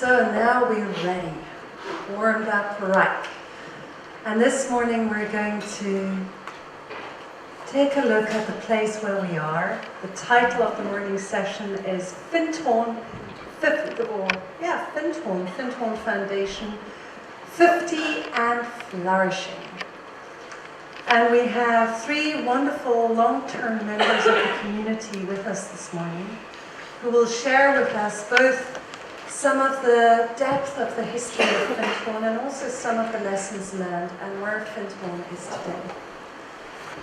So now we're ready, warmed up right. And this morning we're going to take a look at the place where we are. The title of the morning session is Findhorn, Findhorn Foundation, 50 and Flourishing. And we have three wonderful long-term members of the community with us this morning who will share with us both some of the depth of the history of Findhorn and also some of the lessons learned and where Findhorn is today.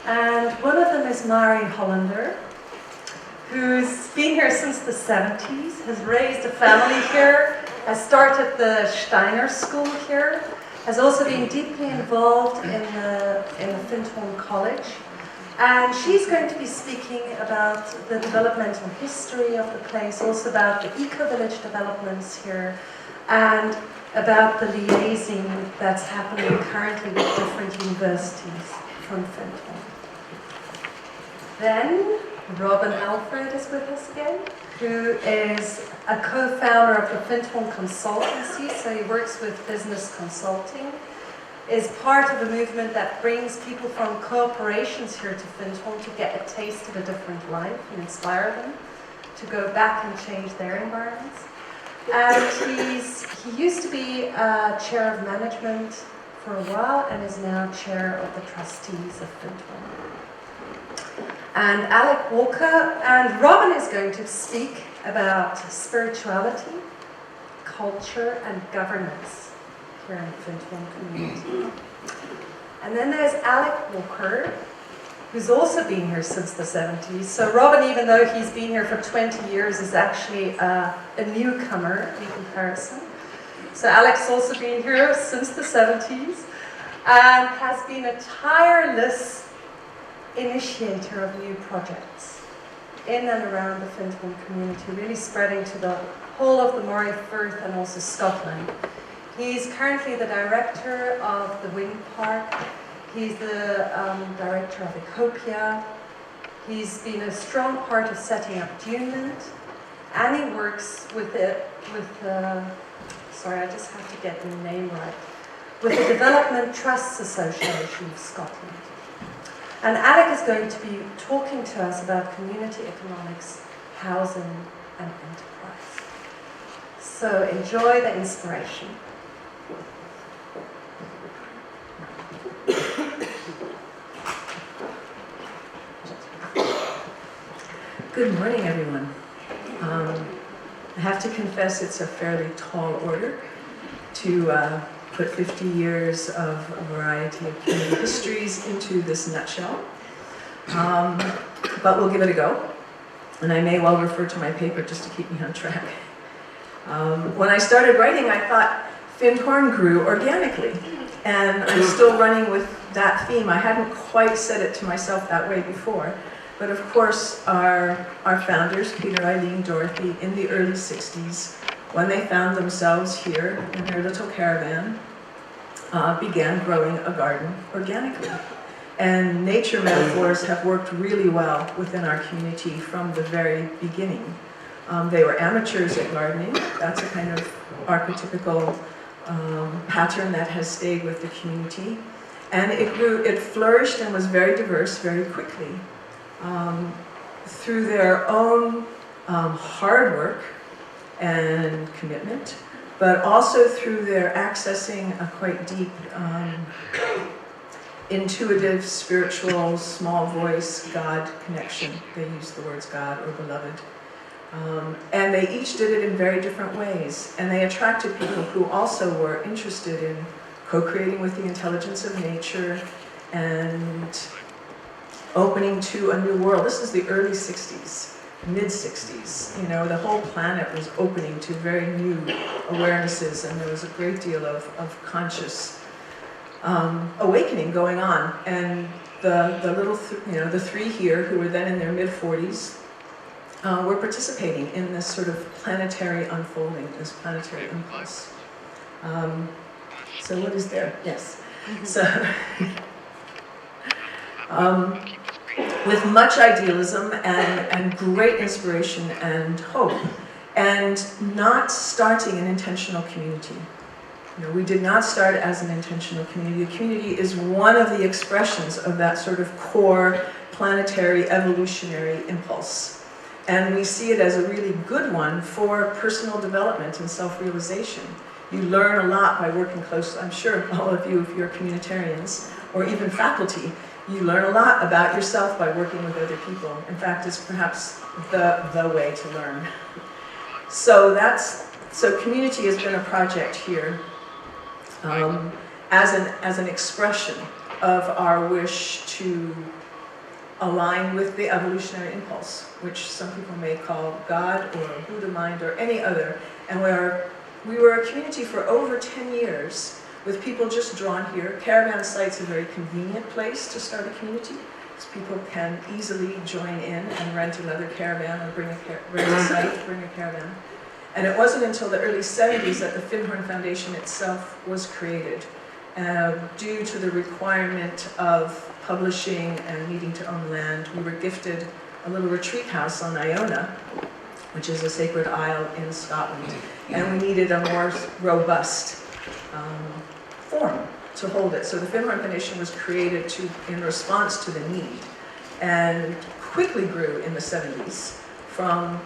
And one of them is Hollander, who's been here since the 70s, has raised a family here, has started the Steiner School here, has also been deeply involved in the Findhorn College. And she's going to be speaking about the developmental history of the place, also about the eco-village developments here, and about the liaising that's happening currently with different universities from Findhorn. Then Robin Alfred is with us again, who is a co-founder of the Findhorn Consultancy, so he works with business consulting, is part of a movement that brings people from corporations here to Findhorn to get a taste of a different life and inspire them to go back and change their environments. And he used to be chair of management for a while and is now chair of the trustees of Findhorn. And Alec Walker and Robin is going to speak about spirituality, culture and governance here in the Findhorn community. And then there's Alec Walker, who's also been here since the 70s. So Robin, even though he's been here for 20 years, is actually a newcomer in comparison. So Alec's also been here since the 70s and has been a tireless initiator of new projects in and around the Findhorn community, really spreading to the whole of the Moray Firth and also Scotland. He's currently the director of the Wind Park. He's the director of Ecopia. He's been a strong part of setting up Dunement, and he works with sorry, I just have to get the name right, with the Development Trusts Association of Scotland. And Alec is going to be talking to us about community economics, housing, and enterprise. So enjoy the inspiration. Good morning, everyone. I have to confess it's a fairly tall order to put 50 years of a variety of community histories into this nutshell. But we'll give it a go. And I may well refer to my paper just to keep me on track. When I started writing, I thought Findhorn grew organically. And I'm still running with that theme. I hadn't quite said it to myself that way before. But of course, our founders, Peter, Eileen, Dorothy, in the early 60s, when they found themselves here in their little caravan, began growing a garden organically. And nature metaphors have worked really well within our community from the very beginning. They were amateurs at gardening. That's a kind of archetypical pattern that has stayed with the community. And it flourished and was very diverse very quickly. Through their own hard work and commitment, but also through their accessing a quite deep, intuitive, spiritual, small voice, God connection. They use the words God or beloved. And they each did it in very different ways. And they attracted people who also were interested in co-creating with the intelligence of nature and opening to a new world. This is the early 60s, mid-60s. You know, the whole planet was opening to very new awarenesses, and there was a great deal of conscious awakening going on. And the three here, who were then in their mid-40s, were participating in this sort of planetary unfolding, this planetary impulse. So what is there? Yes. So, with much idealism and great inspiration and hope, and not starting an intentional community. We did not start as an intentional community. The community is one of the expressions of that sort of core planetary evolutionary impulse. And we see it as a really good one for personal development and self-realization. You learn a lot by working closely. I'm sure all of you, if you're communitarians, or even faculty, you learn a lot about yourself by working with other people. In fact, it's perhaps the way to learn. So community has been a project here as an expression of our wish to align with the evolutionary impulse, which some people may call God or Buddha mind or any other. And we were a community for over 10 years with people just drawn here. Caravan site's a very convenient place to start a community, because people can easily join in and rent another caravan or rent a site, bring a caravan. And it wasn't until the early 70s that the Findhorn Foundation itself was created, due to the requirement of publishing and needing to own land. We were gifted a little retreat house on Iona, which is a sacred isle in Scotland, and we needed a more robust form to hold it. So the Findhorn Foundation was created in response to the need, and quickly grew in the 70s from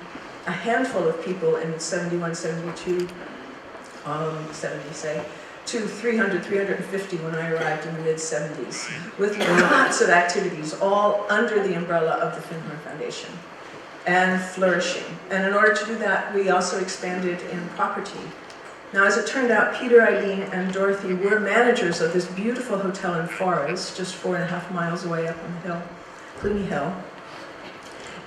a handful of people in 71, 72, 70 say, to 300, 350 when I arrived in the mid-70s, with lots of activities, all under the umbrella of the Findhorn Foundation, and Flourishing. And in order to do that, we also expanded in property. Now, as it turned out, Peter, Eileen, and Dorothy were managers of this beautiful hotel in Forres, just 4.5 miles away up on the hill, Cluny Hill,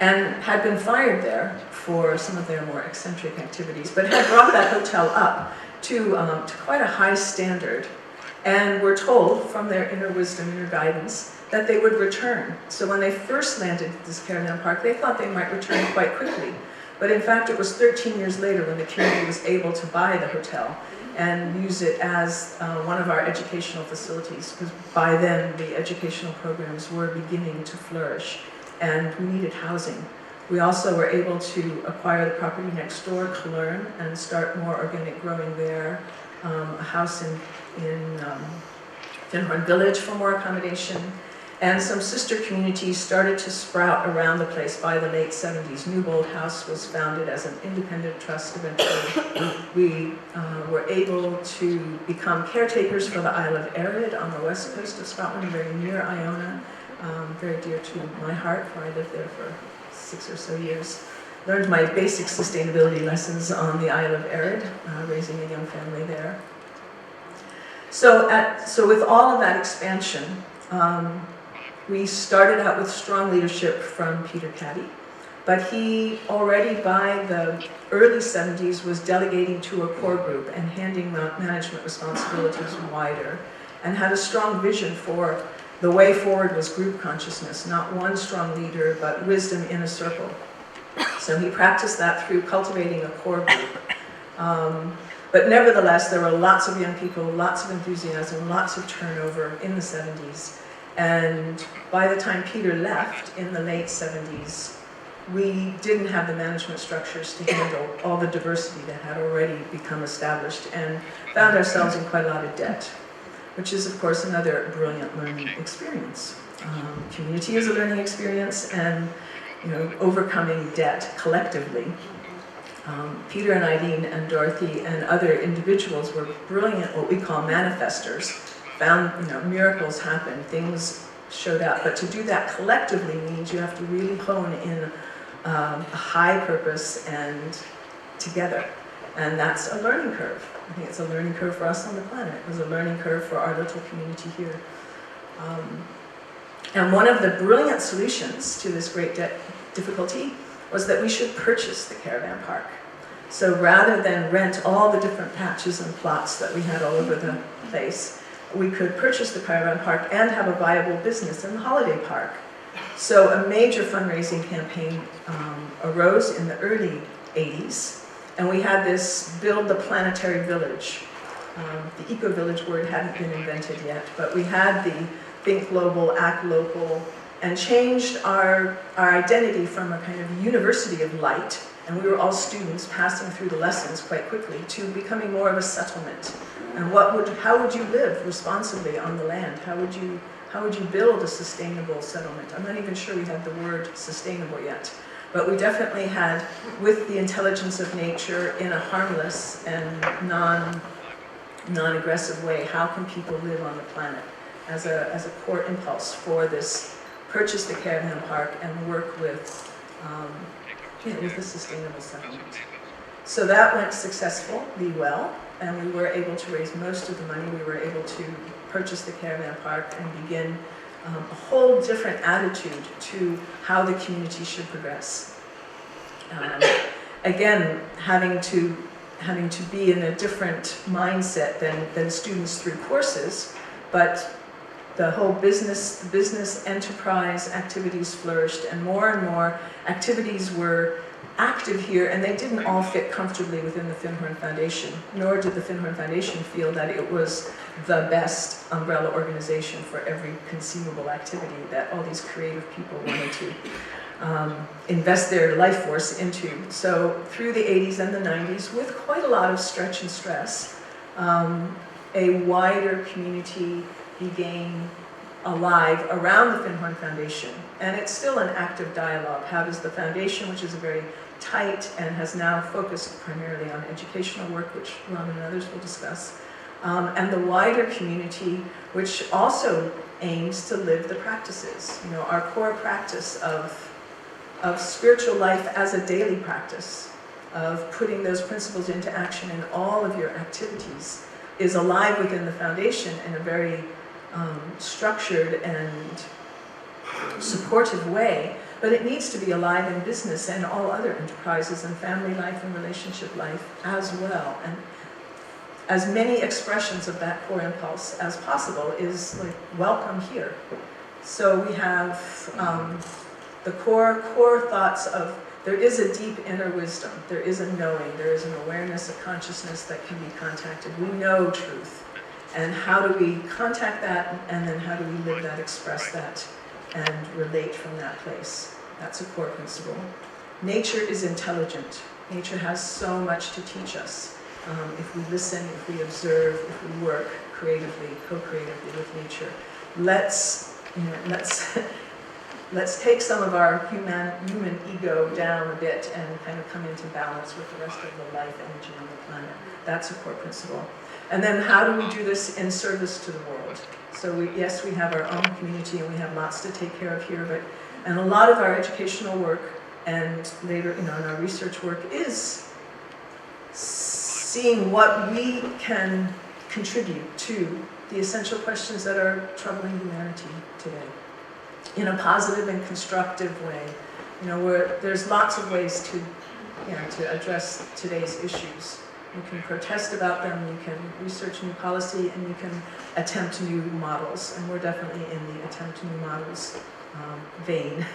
and had been fired there for some of their more eccentric activities, but had brought that hotel up to quite a high standard, and were told from their inner wisdom, inner guidance, that they would return. So when they first landed at this caravan park, they thought they might return quite quickly. But in fact, it was 13 years later when the community was able to buy the hotel and use it as one of our educational facilities, because by then the educational programs were beginning to flourish, and we needed housing. We also were able to acquire the property next door, Culern, and start more organic growing there. A house in Findhorn Village for more accommodation. And some sister communities started to sprout around the place by the late 70s. Newbold House was founded as an independent trust eventually. We were able to become caretakers for the Isle of Alfred on the west coast of Scotland, very near Iona, very dear to my heart, for I lived there for 6 or so years. Learned my basic sustainability lessons on the Isle of Alfred, raising a young family there. So with all of that expansion, we started out with strong leadership from Peter Caddy, but he already by the early 70s was delegating to a core group and handing management responsibilities wider, and had a strong vision for the way forward was group consciousness, not one strong leader, but wisdom in a circle. So he practiced that through cultivating a core group. But nevertheless, there were lots of young people, lots of enthusiasm, lots of turnover in the 70s. And by the time Peter left in the late 70s, we didn't have the management structures to handle all the diversity that had already become established, and found ourselves in quite a lot of debt, which is, of course, another brilliant learning experience. Community is a learning experience, and overcoming debt collectively. Peter and Eileen and Dorothy and other individuals were brilliant, what we call manifestors. Found, miracles happened, things showed up. But to do that collectively means you have to really hone in a high purpose and together. And that's a learning curve. I think it's a learning curve for us on the planet. It was a learning curve for our little community here. And one of the brilliant solutions to this great difficulty was that we should purchase the caravan park. So rather than rent all the different patches and plots that we had all over the place, we could purchase the caravan park and have a viable business in the holiday park. So a major fundraising campaign arose in the early 80s, and we had this build the planetary village. The eco-village word hadn't been invented yet, but we had the think global, act local, and changed our identity from a kind of university of light, and we were all students passing through the lessons quite quickly, to becoming more of a settlement. And how would you live responsibly on the land? How would you build a sustainable settlement? I'm not even sure we had the word sustainable yet, but we definitely had, with the intelligence of nature in a harmless and non-aggressive way, how can people live on the planet as a core impulse for this purchase the caravan park and work with a sustainable settlement. So that went successfully well, and we were able to raise most of the money. We were able to purchase the caravan park and begin a whole different attitude to how the community should progress. Again, having to be in a different mindset than students through courses, but the whole business enterprise activities flourished, and more activities were active here, and they didn't all fit comfortably within the Findhorn Foundation, nor did the Findhorn Foundation feel that it was the best umbrella organization for every conceivable activity that all these creative people wanted to invest their life force into. So through the 80s and the 90s, with quite a lot of stretch and stress, a wider community became alive around the Findhorn Foundation. And it's still an active dialogue. How does the foundation, which is a very tight and has now focused primarily on educational work, which Ron and others will discuss, and the wider community, which also aims to live the practices. You know, our core practice of spiritual life as a daily practice, of putting those principles into action in all of your activities, is alive within the foundation in a very structured and supportive way, but it needs to be alive in business and all other enterprises and family life and relationship life as well. And as many expressions of that core impulse as possible is like welcome here. So we have the core thoughts of there is a deep inner wisdom, there is a knowing, there is an awareness, a consciousness that can be contacted. We know truth. And how do we contact that, and then how do we live that, express that, and relate from that place? That's a core principle. Nature is intelligent. Nature has so much to teach us. If we listen, if we observe, if we work creatively, co-creatively with nature, let's take some of our human ego down a bit and kind of come into balance with the rest of the life energy on the planet. That's a core principle. And then how do we do this in service to the world? So yes, we have our own community and we have lots to take care of here, and a lot of our educational work and later, in our research work is seeing what we can contribute to the essential questions that are troubling humanity today in a positive and constructive way. There's lots of ways to address today's issues. You can protest about them, you can research new policy, and you can attempt new models. And we're definitely in the attempt new models vein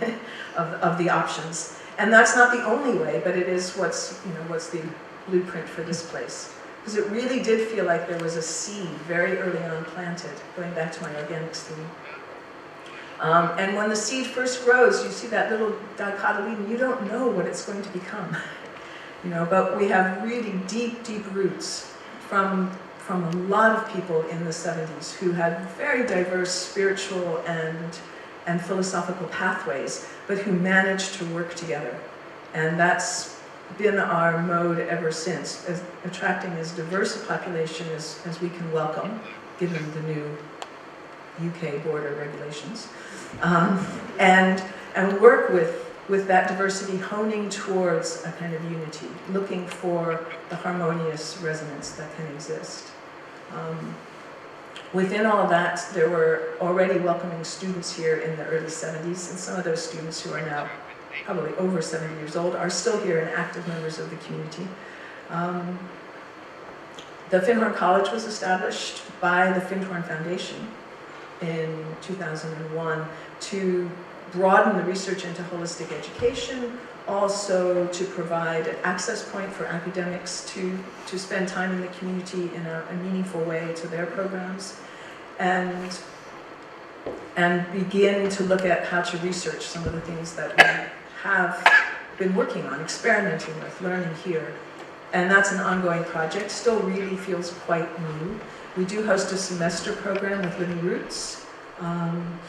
of the options. And that's not the only way, but it is what's the blueprint for this place. Because it really did feel like there was a seed very early on planted, going back to my organics theme. And when the seed first grows, you see that little dicotyledon, you don't know what it's going to become. But we have really deep, deep roots from a lot of people in the 70s who had very diverse spiritual and philosophical pathways, but who managed to work together. And that's been our mode ever since, attracting as diverse a population as we can welcome, given the new UK border regulations, and work with that diversity, honing towards a kind of unity, looking for the harmonious resonance that can exist. Within all of that, there were already welcoming students here in the early 70s, and some of those students who are now probably over 70 years old are still here and active members of the community. The Findhorn College was established by the Findhorn Foundation in 2001 to broaden the research into holistic education, also to provide an access point for academics to spend time in the community in a meaningful way to their programs, and and begin to look at how to research some of the things that we have been working on, experimenting with, learning here. And that's an ongoing project, still really feels quite new. We do host a semester program with Living Roots,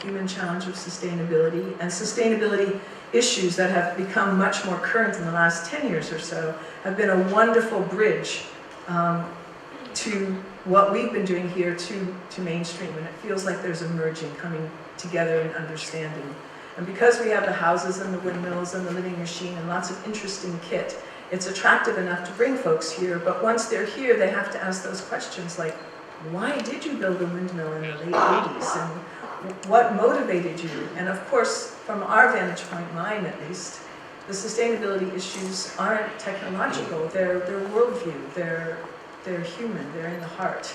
Human Challenge of Sustainability, and sustainability issues that have become much more current in the last 10 years or so have been a wonderful bridge to what we've been doing here to mainstream, and it feels like there's a merging, coming together and understanding. And because we have the houses and the windmills and the living machine and lots of interesting kit, it's attractive enough to bring folks here, but once they're here, they have to ask those questions like, why did you build a windmill in the late 80s? And what motivated you? And of course, from our vantage point, mine at least, the sustainability issues aren't technological, they're worldview, they're human, they're in the heart.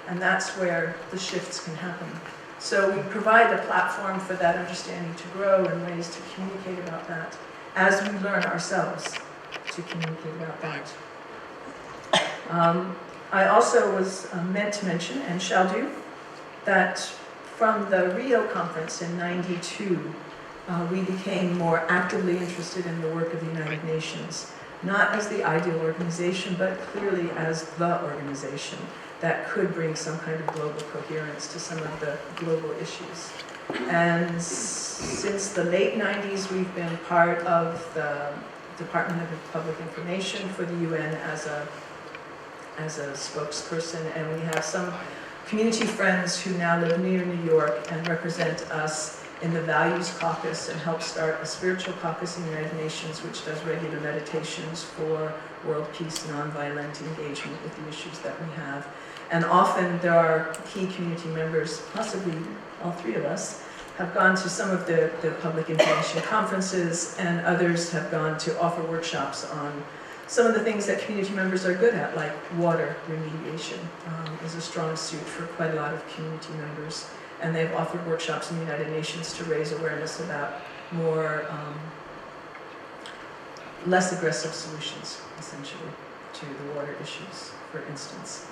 And that's where the shifts can happen. So we provide a platform for that understanding to grow and ways to communicate about that as we learn ourselves to communicate about that. I also was meant to mention, and shall do, that from the Rio conference in '92, we became more actively interested in the work of the United Nations, not as the ideal organization, but clearly as the organization that could bring some kind of global coherence to some of the global issues. And since the late 90s, we've been part of the Department of Public Information for the UN as a spokesperson, and we have some community friends who now live near New York and represent us in the Values Caucus and help start a spiritual caucus in the United Nations, which does regular meditations for world peace, nonviolent engagement with the issues that we have. And often there are key community members, possibly all three of us, have gone to some of the public information conferences, and others have gone to offer workshops on some of the things that community members are good at, like water remediation is a strong suit for quite a lot of community members. And they've offered workshops in the United Nations to raise awareness about more, less aggressive solutions, essentially, to the water issues, for instance.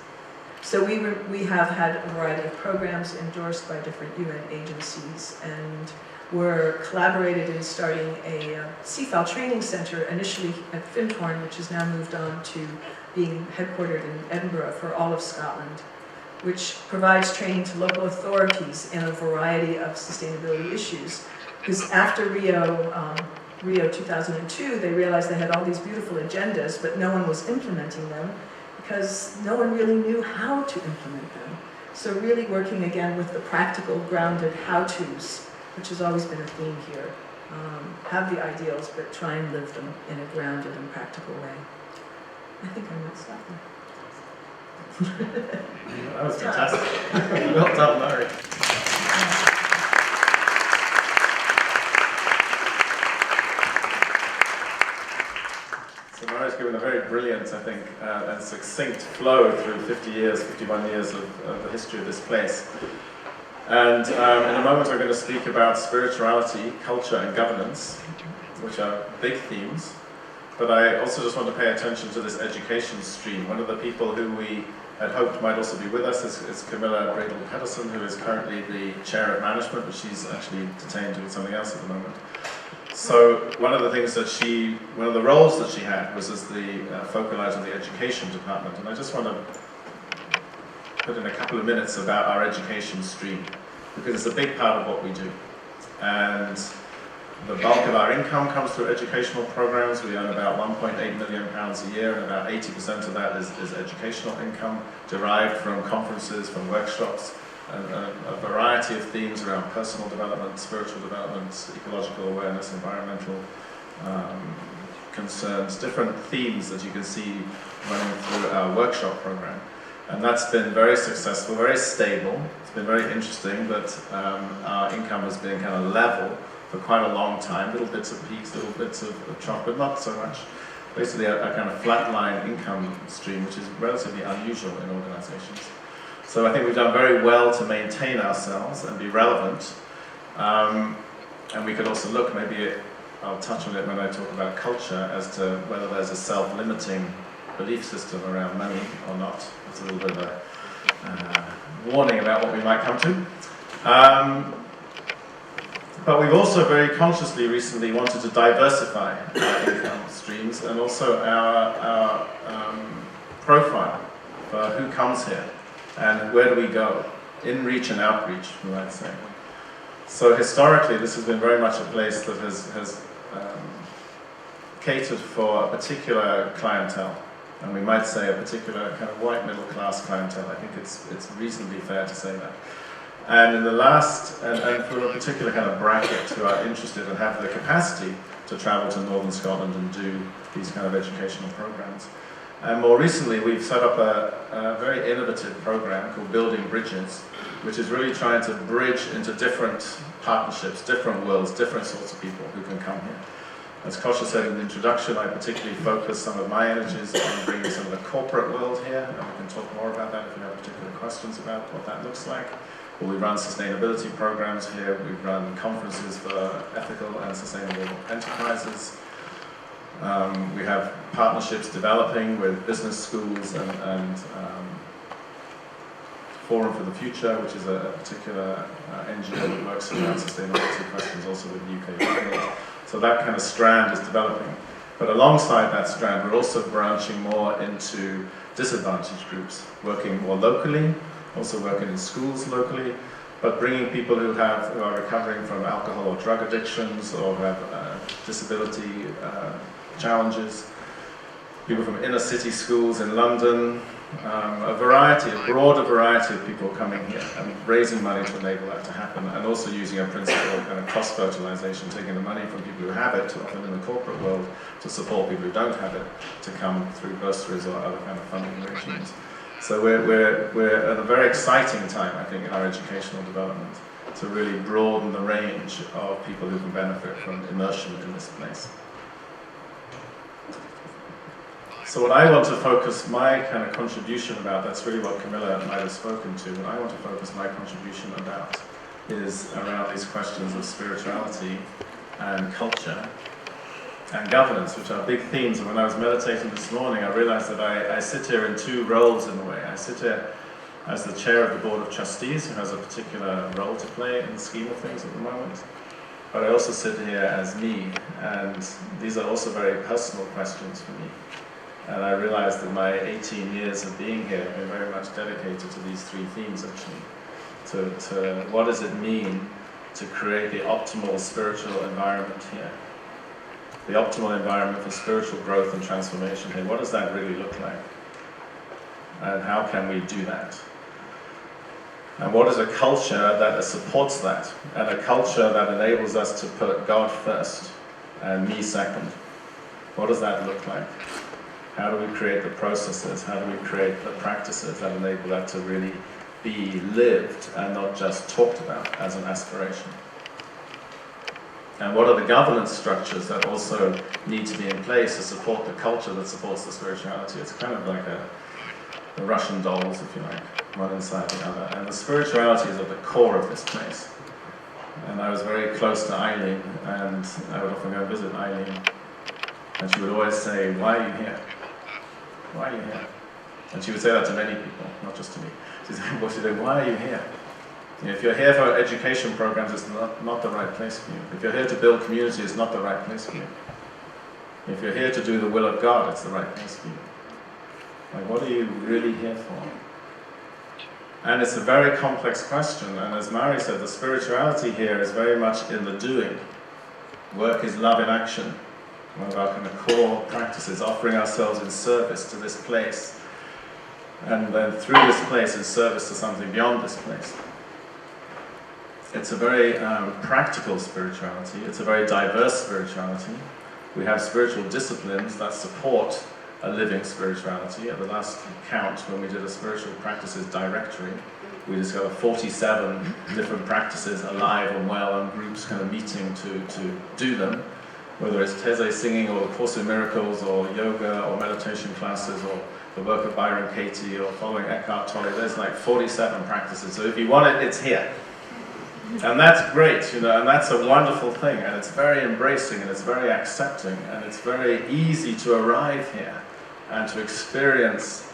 So we have had a variety of programs endorsed by different UN agencies, and we're collaborated in starting a CFAL training center, initially at Findhorn, which has now moved on to being headquartered in Edinburgh for all of Scotland, which provides training to local authorities in a variety of sustainability issues. Because after Rio 2002, they realized they had all these beautiful agendas, but no one was implementing them because no one really knew how to implement them. So really working again with the practical, grounded how-tos, which has always been a theme here. Have the ideals, but try and live them in a grounded and practical way. I think I might stop there. That was fantastic. Well done, Larry. So Larry's given a very brilliant, I think, and succinct flow through 51 years of the history of this place. And in a moment I'm going to speak about spirituality, culture and governance, which are big themes. But I also just want to pay attention to this education stream. One of the people who we had hoped might also be with us is Camilla Bredal Pedersen, who is currently the chair of management, but she's actually detained doing something else at the moment. So one of the roles that she had was as the focalizer of the education department. And I just want to put in a couple of minutes about our education stream, because it's a big part of what we do. And the bulk of our income comes through educational programs. We earn about £1.8 million a year, and about 80% of that is educational income derived from conferences, from workshops, and a variety of themes around personal development, spiritual development, ecological awareness, environmental concerns, different themes that you can see running through our workshop program. And that's been very successful, very stable. It's been very interesting, but our income has been kind of level for quite a long time. Little bits of peaks, little bits of chop, but not so much. Basically a kind of flatline income stream, which is relatively unusual in organizations. So I think we've done very well to maintain ourselves and be relevant. And we could also look, I'll touch on it when I talk about culture, as to whether there's a self-limiting belief system around money or not. It's a little bit of a warning about what we might come to. But we've also very consciously recently wanted to diversify our income streams and also our profile for who comes here and where do we go, in reach and outreach, we might say. So historically, this has been very much a place that has catered for a particular clientele, and we might say a particular kind of white middle class clientele. I think it's reasonably fair to say that. And in the last, and for a particular kind of bracket who are interested and have the capacity to travel to northern Scotland and do these kind of educational programs. And more recently, we've set up a very innovative program called Building Bridges, which is really trying to bridge into different partnerships, different worlds, different sorts of people who can come here. As Kosha said in the introduction, I particularly focus some of my energies on bringing some of the corporate world here, and we can talk more about that if you have particular questions about what that looks like. Well, we run sustainability programs here, we run conferences for ethical and sustainable enterprises. We have partnerships developing with business schools and Forum for the Future, which is a particular NGO that works around sustainability questions, also with the UK government. So that kind of strand is developing. But alongside that strand, we're also branching more into disadvantaged groups, working more locally, also working in schools locally, but bringing people who are recovering from alcohol or drug addictions or have disability challenges, people from inner city schools in London, a broader variety of people coming here and raising money to enable that to happen, and also using a principle of kind of cross-fertilization, taking the money from people who have it, often in the corporate world, to support people who don't have it, to come through bursaries or other kind of funding regimes. So we're at a very exciting time, I think, in our educational development, to really broaden the range of people who can benefit from immersion in this place. So what I want to focus my kind of contribution about, that's really what Camilla might have spoken to, what I want to focus my contribution about is around these questions of spirituality and culture and governance, which are big themes. And when I was meditating this morning, I realized that I sit here in two roles in a way. I sit here as the chair of the Board of Trustees, who has a particular role to play in the scheme of things at the moment. But I also sit here as me, and these are also very personal questions for me. And I realized that my 18 years of being here have been very much dedicated to these three themes, actually. To what does it mean to create the optimal spiritual environment here? The optimal environment for spiritual growth and transformation here. What does that really look like? And how can we do that? And what is a culture that supports that? And a culture that enables us to put God first and me second? What does that look like? How do we create the processes? How do we create the practices that enable that to really be lived and not just talked about as an aspiration? And what are the governance structures that also need to be in place to support the culture that supports the spirituality? It's kind of like the Russian dolls, if you like, one inside the other. And the spirituality is at the core of this place. And I was very close to Eileen, and I would often go visit Eileen. And she would always say, "Why are you here? Why are you here?" And she would say that to many people, not just to me. She'd say, "Why are you here? If you're here for education programs, it's not the right place for you. If you're here to build community, it's not the right place for you. If you're here to do the will of God, it's the right place for you. Like, what are you really here for?" And it's a very complex question, and as Mari said, the spirituality here is very much in the doing. Work is love in action. One of our kind of core practices, offering ourselves in service to this place, and then through this place in service to something beyond this place. It's a very practical spirituality. It's a very diverse spirituality. We have spiritual disciplines that support a living spirituality. At the last count, when we did a spiritual practices directory, we discovered 47 different practices alive and well, and groups kind of meeting to do them, whether it's Teze singing or the Course in Miracles or yoga or meditation classes or the work of Byron Katie or following Eckhart Tolle. There's like 47 practices. So if you want it, it's here. And that's great, and that's a wonderful thing, and it's very embracing, and it's very accepting, and it's very easy to arrive here and to experience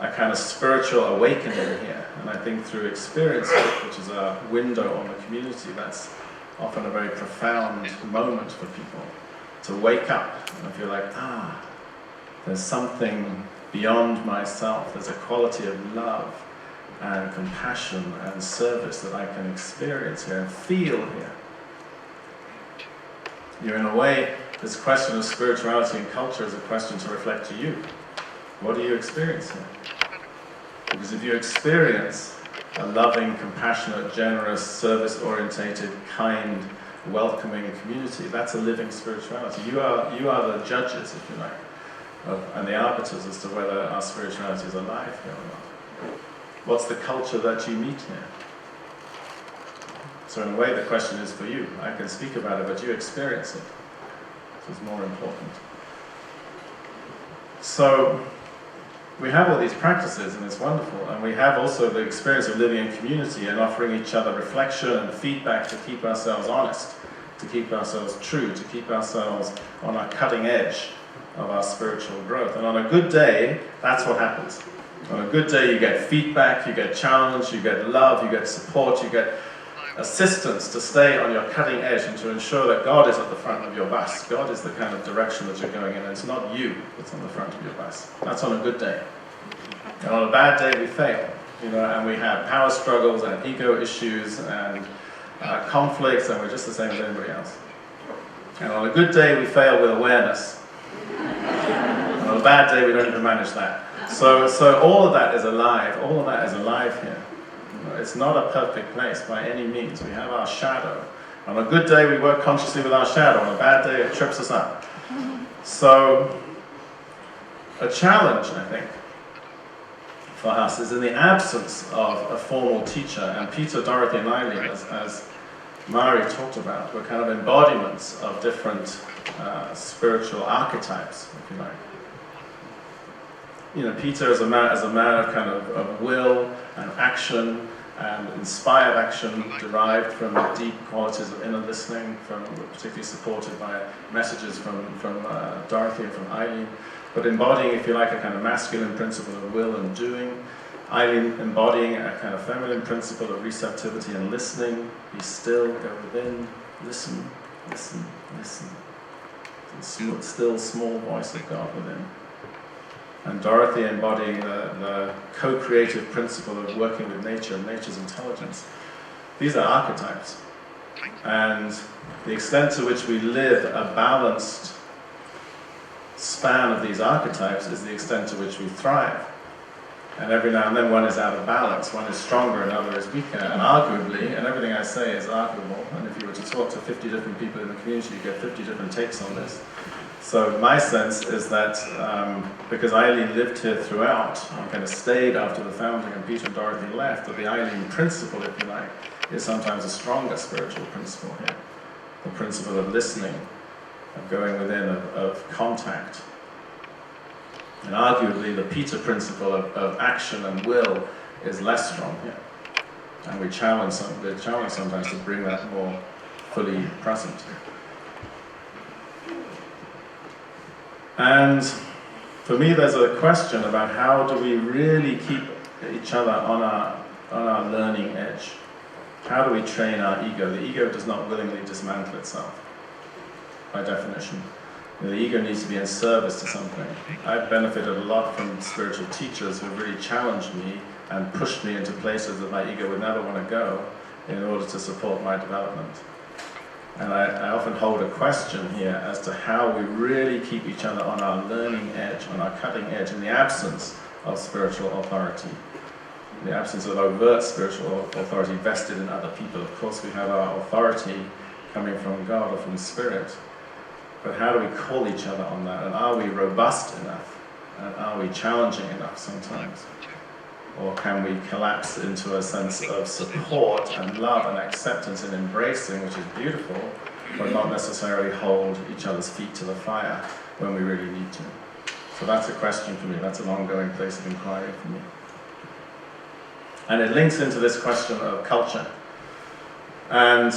a kind of spiritual awakening here. And I think through experience, which is a window on the community, that's often a very profound moment for people to wake up and feel like, there's something beyond myself. There's a quality of love and compassion and service that I can experience here and feel here. In a way, this question of spirituality and culture is a question to reflect to you. What do you experience here? Because if you experience a loving, compassionate, generous, service-orientated, kind, welcoming community, that's a living spirituality. You are the judges, if you like, and the arbiters as to whether our spirituality is alive here or not. What's the culture that you meet here? So in a way, the question is for you. I can speak about it, but you experience it. This is more important. So we have all these practices, and it's wonderful. And we have also the experience of living in community and offering each other reflection and feedback to keep ourselves honest, to keep ourselves true, to keep ourselves on our cutting edge of our spiritual growth. And on a good day, that's what happens. On a good day, you get feedback, you get challenge, you get love, you get support, you get assistance to stay on your cutting edge and to ensure that God is at the front of your bus. God is the kind of direction that you're going in, and it's not you that's on the front of your bus. That's on a good day. And on a bad day, we fail, and we have power struggles and ego issues and conflicts, and we're just the same as anybody else. And on a good day, we fail with awareness. And on a bad day, we don't even manage that. So all of that is alive. All of that is alive here. It's not a perfect place by any means. We have our shadow. On a good day, we work consciously with our shadow. On a bad day, it trips us up. So, a challenge, I think, for us is in the absence of a formal teacher. And Peter, Dorothy, and Eileen, as Mari talked about, were kind of embodiments of different spiritual archetypes, if you like. Peter is a man of kind of will and action and inspired action derived from the deep qualities of inner listening, particularly supported by messages from Dorothy and from Eileen, but embodying, if you like, a kind of masculine principle of will and doing. Eileen embodying a kind of feminine principle of receptivity and listening. Be still, go within, listen, listen, listen. The still, small voice of God within. And Dorothy embodying the co-creative principle of working with nature and nature's intelligence. These are archetypes. And the extent to which we live a balanced span of these archetypes is the extent to which we thrive. And every now and then one is out of balance, one is stronger, another is weaker. And arguably, and everything I say is arguable, and if you were to talk to 50 different people in the community, you get 50 different takes on this. So my sense is that because Eileen lived here throughout and kind of stayed after the founding and Peter and Dorothy left, that the Eileen principle, if you like, is sometimes a stronger spiritual principle here. The principle of listening, of going within, of contact. And arguably the Peter principle of action and will is less strong here. And we're challenged sometimes to bring that more fully present. And for me, there's a question about how do we really keep each other on our learning edge? How do we train our ego? The ego does not willingly dismantle itself, by definition. The ego needs to be in service to something. I've benefited a lot from spiritual teachers who really challenged me and pushed me into places that my ego would never want to go in order to support my development. And I often hold a question here as to how we really keep each other on our learning edge, on our cutting edge, in the absence of spiritual authority, in the absence of overt spiritual authority vested in other people. Of course, we have our authority coming from God or from Spirit, but how do we call each other on that? And are we robust enough? And are we challenging enough sometimes? Or can we collapse into a sense of support and love and acceptance and embracing, which is beautiful, but not necessarily hold each other's feet to the fire when we really need to? So that's a question for me. That's an ongoing place of inquiry for me. And it links into this question of culture. And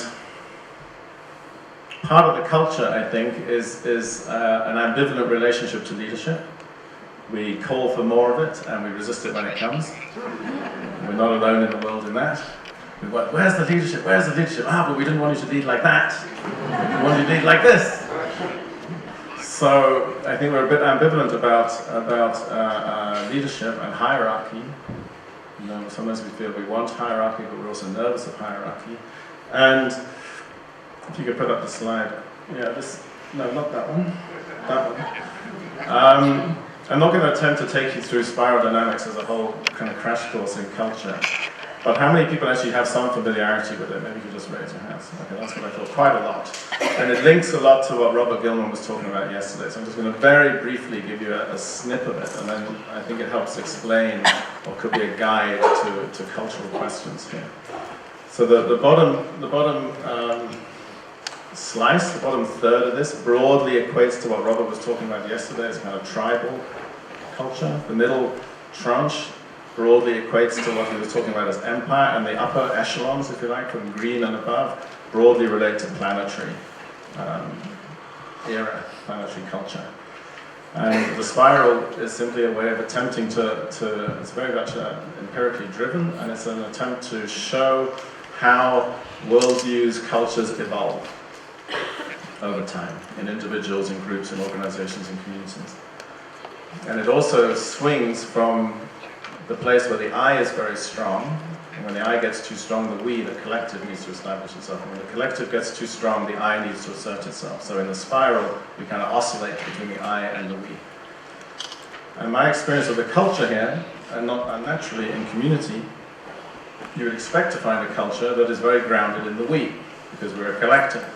part of the culture, I think, is an ambivalent relationship to leadership. We call for more of it, and we resist it when it comes. We're not alone in the world in that. We went, where's the leadership? Where's the leadership? But we didn't want you to lead like that. We wanted you to lead like this. So I think we're a bit ambivalent about leadership and hierarchy. You know, sometimes we feel we want hierarchy, but we're also nervous of hierarchy. And if you could put up the slide, no, not that one, that one. I'm not going to attempt to take you through spiral dynamics as a whole kind of crash course in culture. But how many people actually have some familiarity with it? Maybe you could just raise your hands. Okay, that's what I thought, quite a lot. And it links a lot to what Robert Gilman was talking about yesterday. So I'm just going to very briefly give you a snip of it, and then I think it helps explain or could be a guide to cultural questions here. So the bottom slice, the bottom third of this, broadly equates to what Robert was talking about yesterday. It's kind of tribal culture. The middle tranche broadly equates to what he was talking about as empire, and the upper echelons, if you like, from green and above, broadly relate to planetary era, planetary culture. And the spiral is simply a way of attempting to it's very much empirically driven, and it's an attempt to show how worldviews, cultures evolve over time, in individuals, in groups, in organizations, in communities. And it also swings from the place where the I is very strong, and when the I gets too strong, the we, the collective, needs to establish itself. And when the collective gets too strong, the I needs to assert itself. So in the spiral, we kind of oscillate between the I and the we. And my experience of the culture here, and not unnaturally in community, you would expect to find a culture that is very grounded in the we, because we're a collective.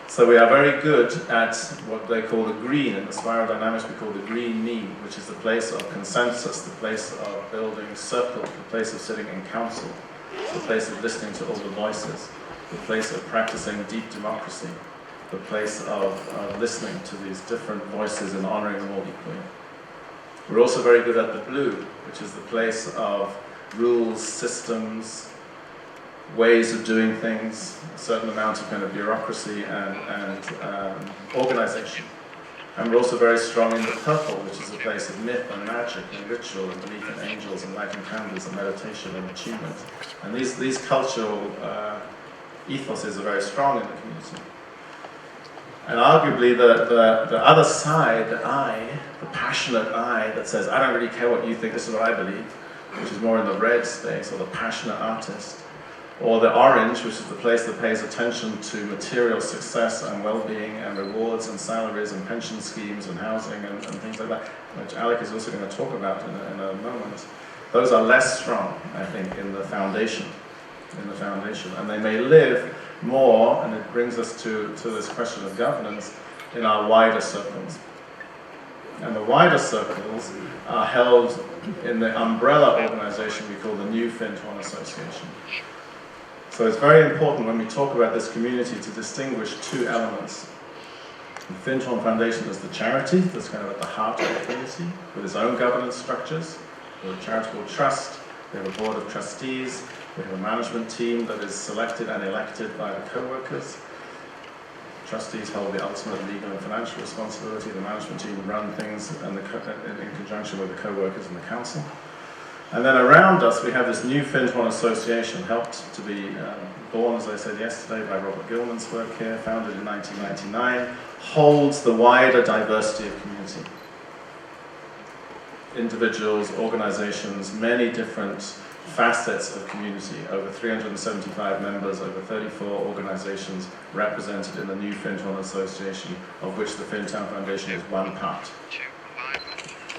So we are very good at what they call the green. In the spiral dynamics, we call the green mean, which is the place of consensus, the place of building circle, the place of sitting in council, the place of listening to all the voices, the place of practicing deep democracy, the place of listening to these different voices and honoring them all equally. We're also very good at the blue, which is the place of rules, systems, ways of doing things, a certain amount of kind of bureaucracy and organization. And we're also very strong in the purple, which is a place of myth and magic and ritual and belief in angels and lighting candles and meditation and attunement. And these cultural ethoses are very strong in the community. And arguably the other side, the I, the passionate I that says, I don't really care what you think, this is what I believe, which is more in the red space, or the passionate artist. Or the orange, which is the place that pays attention to material success and well-being and rewards and salaries and pension schemes and housing and things like that, which Alec is also going to talk about in a moment. Those are less strong, I think, in the foundation. And they may live more, and it brings us to this question of governance, in our wider circles. And the wider circles are held in the umbrella organization we call the New Findhorn Association. So it's very important when we talk about this community to distinguish two elements. The Findhorn Foundation is the charity that's kind of at the heart of the community, with its own governance structures. We have a charitable trust, we have a board of trustees, we have a management team that is selected and elected by the co-workers. Trustees hold the ultimate legal and financial responsibility. The management team run things in conjunction with the co-workers and the council. And then around us, we have this New Findhorn Association, helped to be born, as I said yesterday, by Robert Gilman's work here, founded in 1999, holds the wider diversity of community. Individuals, organizations, many different facets of community, over 375 members, over 34 organizations represented in the New Findhorn Association, of which the Findhorn Foundation is one part.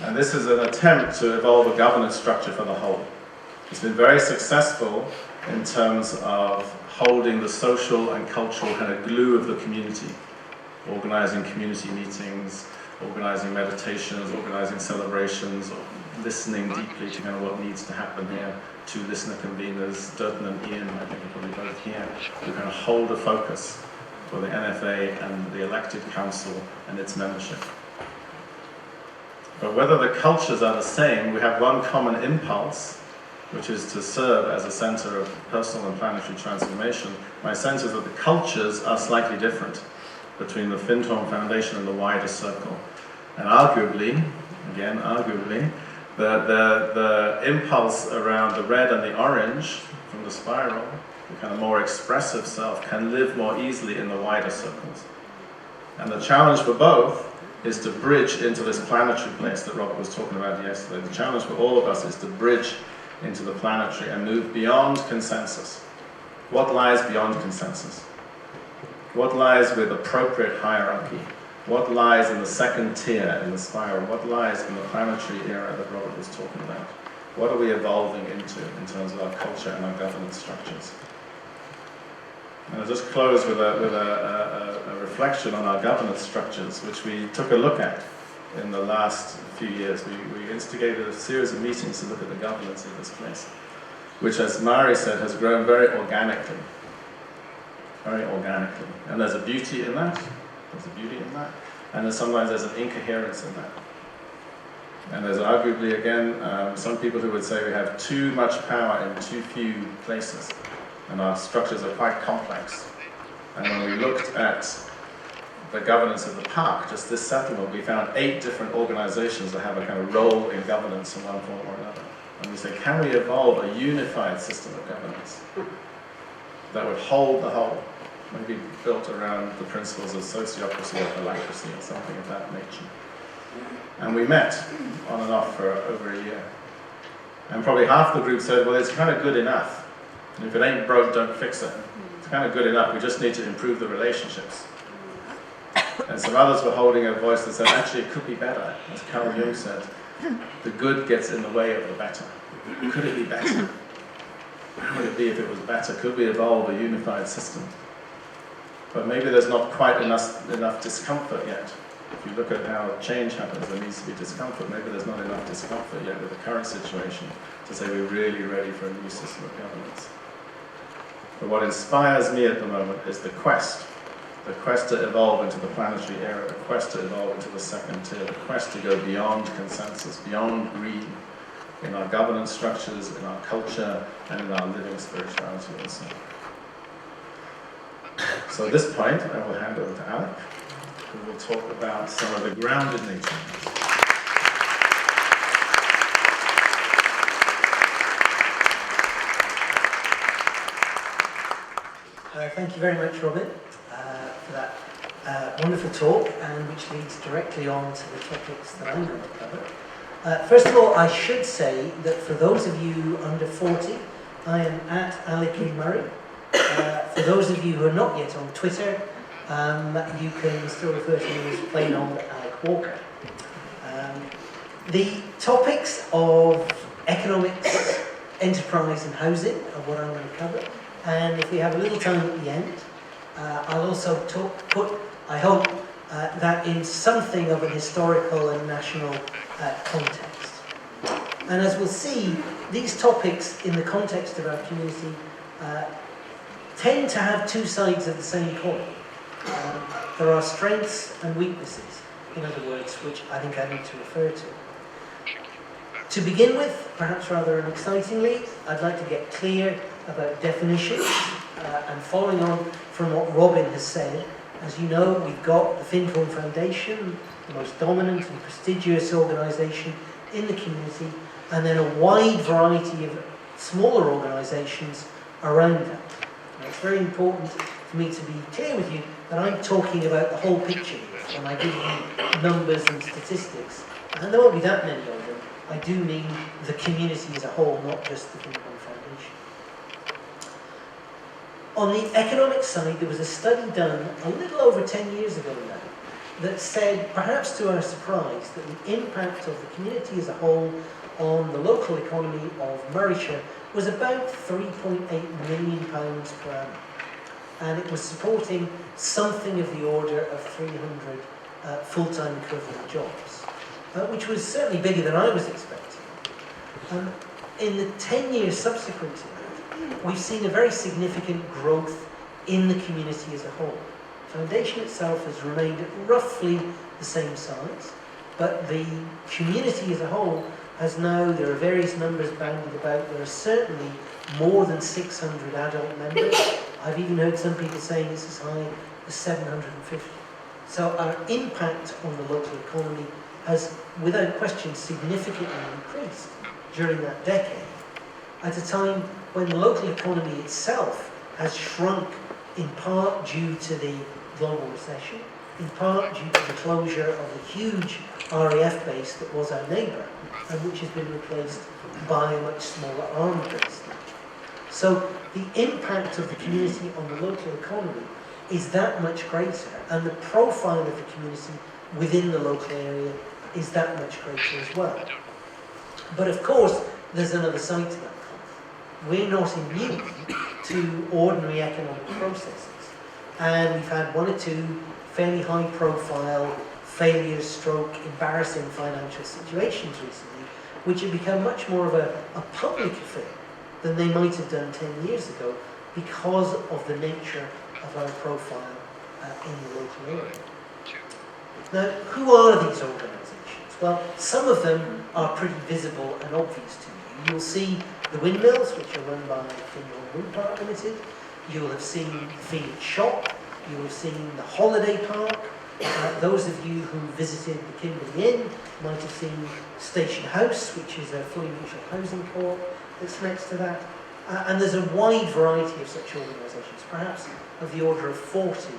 And this is an attempt to evolve a governance structure for the whole. It's been very successful in terms of holding the social and cultural kind of glue of the community, organizing community meetings, organizing meditations, organizing celebrations, listening deeply to kind of what needs to happen here. Two listener conveners, Durton and Ian, I think are probably both here, who kind of hold a focus for the NFA and the elected council and its membership. But whether the cultures are the same, we have one common impulse, which is to serve as a center of personal and planetary transformation. My sense is that the cultures are slightly different between the Findhorn Foundation and the wider circle. And arguably, the impulse around the red and the orange from the spiral the kind of more expressive self, can live more easily in the wider circles. And the challenge for both is to bridge into this planetary place that Robert was talking about yesterday. The challenge for all of us is to bridge into the planetary and move beyond consensus. What lies beyond consensus? What lies with appropriate hierarchy? What lies in the second tier in the spiral? What lies in the planetary era that Robert was talking about? What are we evolving into in terms of our culture and our governance structures? And I'll just close with a reflection on our governance structures, which we took a look at in the last few years. We instigated a series of meetings to look at the governance of this place, which, as Mari said, has grown very organically. Very organically. And there's a beauty in that. There's a beauty in that. And sometimes there's an incoherence in that. And there's arguably, again, some people who would say we have too much power in too few places. And our structures are quite complex. And when we looked at the governance of the park, just this settlement, we found 8 different organizations that have a kind of role in governance in one form or another. And we say, can we evolve a unified system of governance that would hold the whole, maybe built around the principles of sociocracy or holacracy or something of that nature? And we met on and off for over a year. And probably half the group said, well, it's kind of good enough. And if it ain't broke, don't fix it. It's kind of good enough. We just need to improve the relationships. And some others were holding a voice that said, actually, it could be better. As Carl Jung said, the good gets in the way of the better. Could it be better? How would it be if it was better? Could we evolve a unified system? But maybe there's not quite enough discomfort yet. If you look at how change happens, there needs to be discomfort. Maybe there's not enough discomfort yet with the current situation to say we're really ready for a new system of governance. But what inspires me at the moment is the quest to evolve into the planetary era, the quest to evolve into the second tier, the quest to go beyond consensus, beyond greed, in our governance structures, in our culture, and in our living spirituality also. So at this point, I will hand over to Alec, who will talk about some of the grounded nature. Thank you very much, Robin, for that wonderful talk, and which leads directly on to the topics that I'm going to cover. First of all, I should say that for those of you under 40, I am at Alec Murray. For those of you who are not yet on Twitter, you can still refer to me as plain old Alec Walker. The topics of economics, enterprise and housing are what I'm going to cover. And if we have a little time at the end, I'll also put, I hope, that in something of a historical and national context. And as we'll see, these topics in the context of our community tend to have two sides of the same coin. There are strengths and weaknesses, in other words, which I think I need to refer to. To begin with, perhaps rather unexcitingly, I'd like to get clear about definitions, and following on from what Robin has said, as you know, we've got the Findhorn Foundation, the most dominant and prestigious organisation in the community, and then a wide variety of smaller organisations around that. Now, it's very important for me to be clear with you that I'm talking about the whole picture when I give you numbers and statistics, and there won't be that many of them. I do mean the community as a whole, not just the Findhorn Foundation. On the economic side, there was a study done a little over 10 years ago now that said, perhaps to our surprise, that the impact of the community as a whole on the local economy of Murrayshire was about £3.8 million per annum. And it was supporting something of the order of 300 full-time equivalent jobs, which was certainly bigger than I was expecting. In the 10 years subsequent to that, we've seen a very significant growth in the community as a whole. The foundation itself has remained at roughly the same size, but the community as a whole has now, there are various numbers bandied about, there are certainly more than 600 adult members. I've even heard some people saying it's as high as 750. So our impact on the local economy has, without question, significantly increased during that decade, at a time when the local economy itself has shrunk in part due to the global recession, in part due to the closure of the huge RAF base that was our neighbour, and which has been replaced by a much smaller army base. So the impact of the community on the local economy is that much greater, and the profile of the community within the local area is that much greater as well. But of course, there's another side to that coin. We're not immune to ordinary economic processes, and we've had one or two fairly high-profile failures, stroke, embarrassing financial situations recently, which have become much more of a public affair than they might have done 10 years ago because of the nature of our profile in the local area. Now, who are these organisations? Well, some of them are pretty visible and obvious to you. You'll see the windmills, which are run by Findhorn Wind Park Limited. You'll have seen the Phoenix Shop. You'll have seen the Holiday Park. Those of you who visited the Kimberley Inn might have seen Station House, which is a fully neutral housing co-op that's next to that. And there's a wide variety of such organisations, perhaps of the order of 40,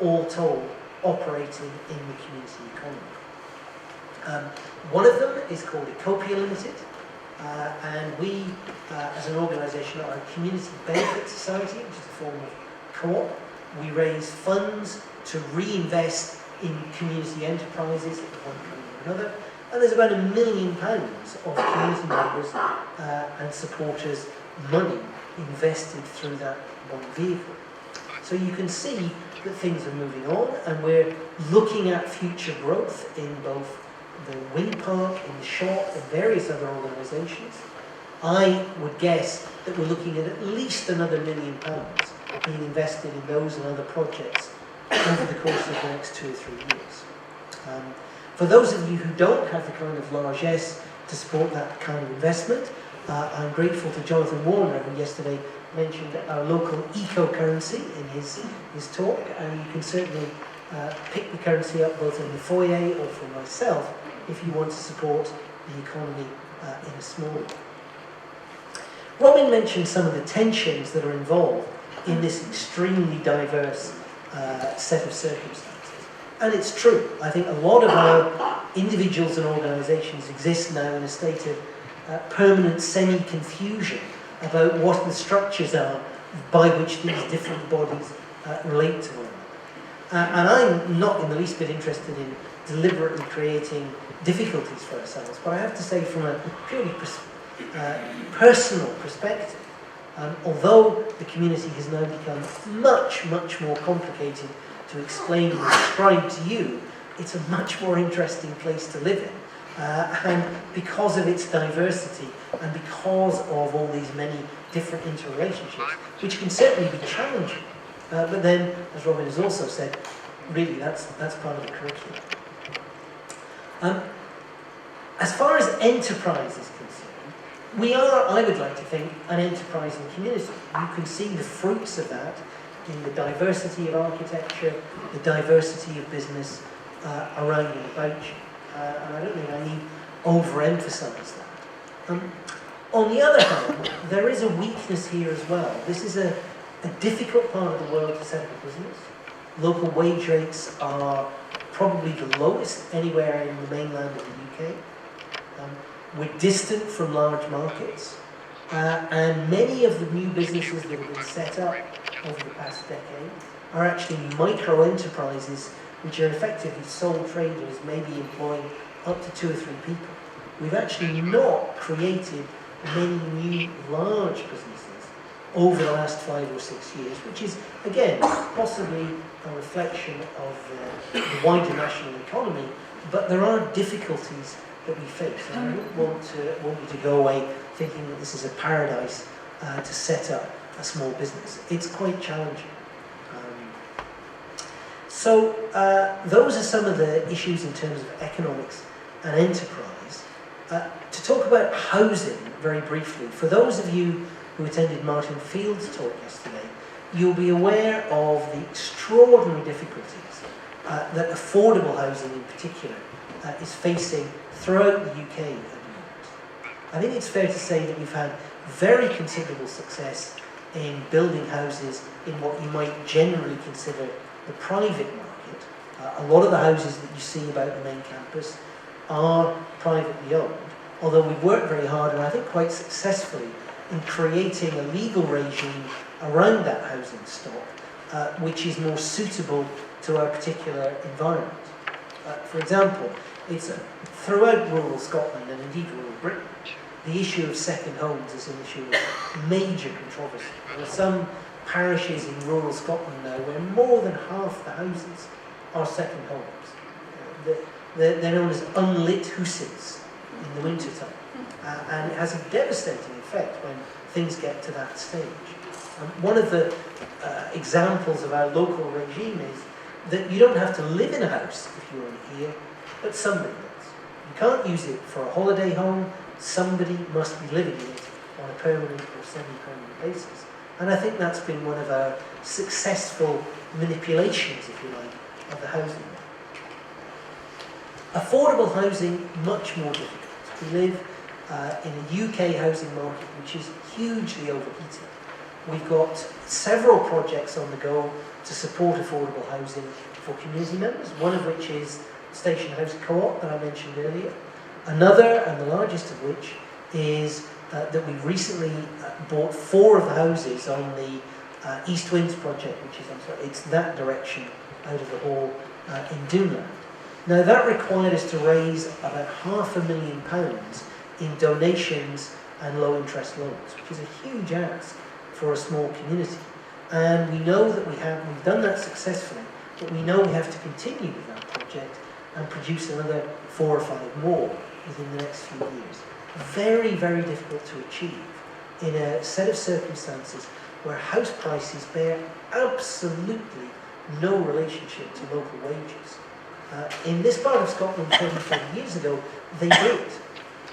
all told, operating in the community economy. One of them is called Ecopia Limited, and we, as an organisation, are a community benefit society, which is a form of co-op. We raise funds to reinvest in community enterprises at one point or another, and there's about £1 million of community members and supporters' money invested through that one vehicle. So you can see that things are moving on, and we're looking at future growth in both the wind park, in the shop, and various other organisations. I would guess that we're looking at least another £1 million being invested in those and other projects over the course of the next 2 or 3 years. For those of you who don't have the kind of largesse to support that kind of investment, I'm grateful to Jonathan Warner, who yesterday mentioned our local eco-currency in his talk, and you can certainly pick the currency up both in the foyer or for myself if you want to support the economy in a small way. Robin mentioned some of the tensions that are involved in this extremely diverse set of circumstances. And it's true. I think a lot of our individuals and organisations exist now in a state of permanent semi-confusion about what the structures are by which these different bodies relate to one another. And I'm not in the least bit interested in deliberately creating difficulties for ourselves, but I have to say from a purely personal perspective, although the community has now become much, much more complicated to explain and describe to you, it's a much more interesting place to live in. And because of its diversity and because of all these many different interrelationships, which can certainly be challenging, but then, as Robin has also said, really that's part of the curriculum. As far as enterprise is concerned, we are, I would like to think, an enterprising community. You can see the fruits of that in the diversity of architecture, the diversity of business around and about you. And I don't think I need overemphasize that. On the other hand, there is a weakness here as well. This is a difficult part of the world to set up a business. Local wage rates are probably the lowest anywhere in the mainland of the UK. We're distant from large markets, and many of the new businesses that have been set up over the past decade are actually micro-enterprises which are effectively sole traders, maybe employing up to 2 or 3 people. We've actually not created many new large businesses over the last 5 or 6 years, which is, again, possibly a reflection of the wider national economy, but there are difficulties that we face, and I don't want you to go away thinking that this is a paradise to set up a small business. It's quite challenging. So those are some of the issues in terms of economics and enterprise. To talk about housing very briefly, for those of you who attended Martin Field's talk yesterday, you'll be aware of the extraordinary difficulties that affordable housing in particular is facing throughout the UK at the moment. I think it's fair to say that we've had very considerable success in building houses in what you might generally consider the private market. A lot of the houses that you see about the main campus are privately owned, although we've worked very hard, and I think quite successfully, in creating a legal regime around that housing stock, which is more suitable to our particular environment. For example, it's throughout rural Scotland and indeed rural Britain, the issue of second homes is an issue of major controversy. There are some parishes in rural Scotland now where more than half the houses are second homes. They're known as unlit huses in the wintertime. And it has a devastating effect when things get to that stage. One of the examples of our local regime is that you don't have to live in a house if you're here, but somebody does. You can't use it for a holiday home. Somebody must be living in it on a permanent or semi-permanent basis. And I think that's been one of our successful manipulations, if you like, of the housing market. Affordable housing, much more difficult. We live in a UK housing market which is hugely overheated. We've got several projects on the go to support affordable housing for community members, one of which is Station House Co-op that I mentioned earlier. Another, and the largest of which, is that we recently bought 4 of the houses on the East Winds project, which is, it's that direction out of the hall in Doonland. Now that required us to raise about £500,000 in donations and low interest loans, which is a huge ask for a small community. And we know that we've done that successfully, but we know we have to continue with that project and produce another 4 or 5 more within the next few years. Very, very difficult to achieve in a set of circumstances where house prices bear absolutely no relationship to local wages. In this part of Scotland 20, 30 years ago, they did.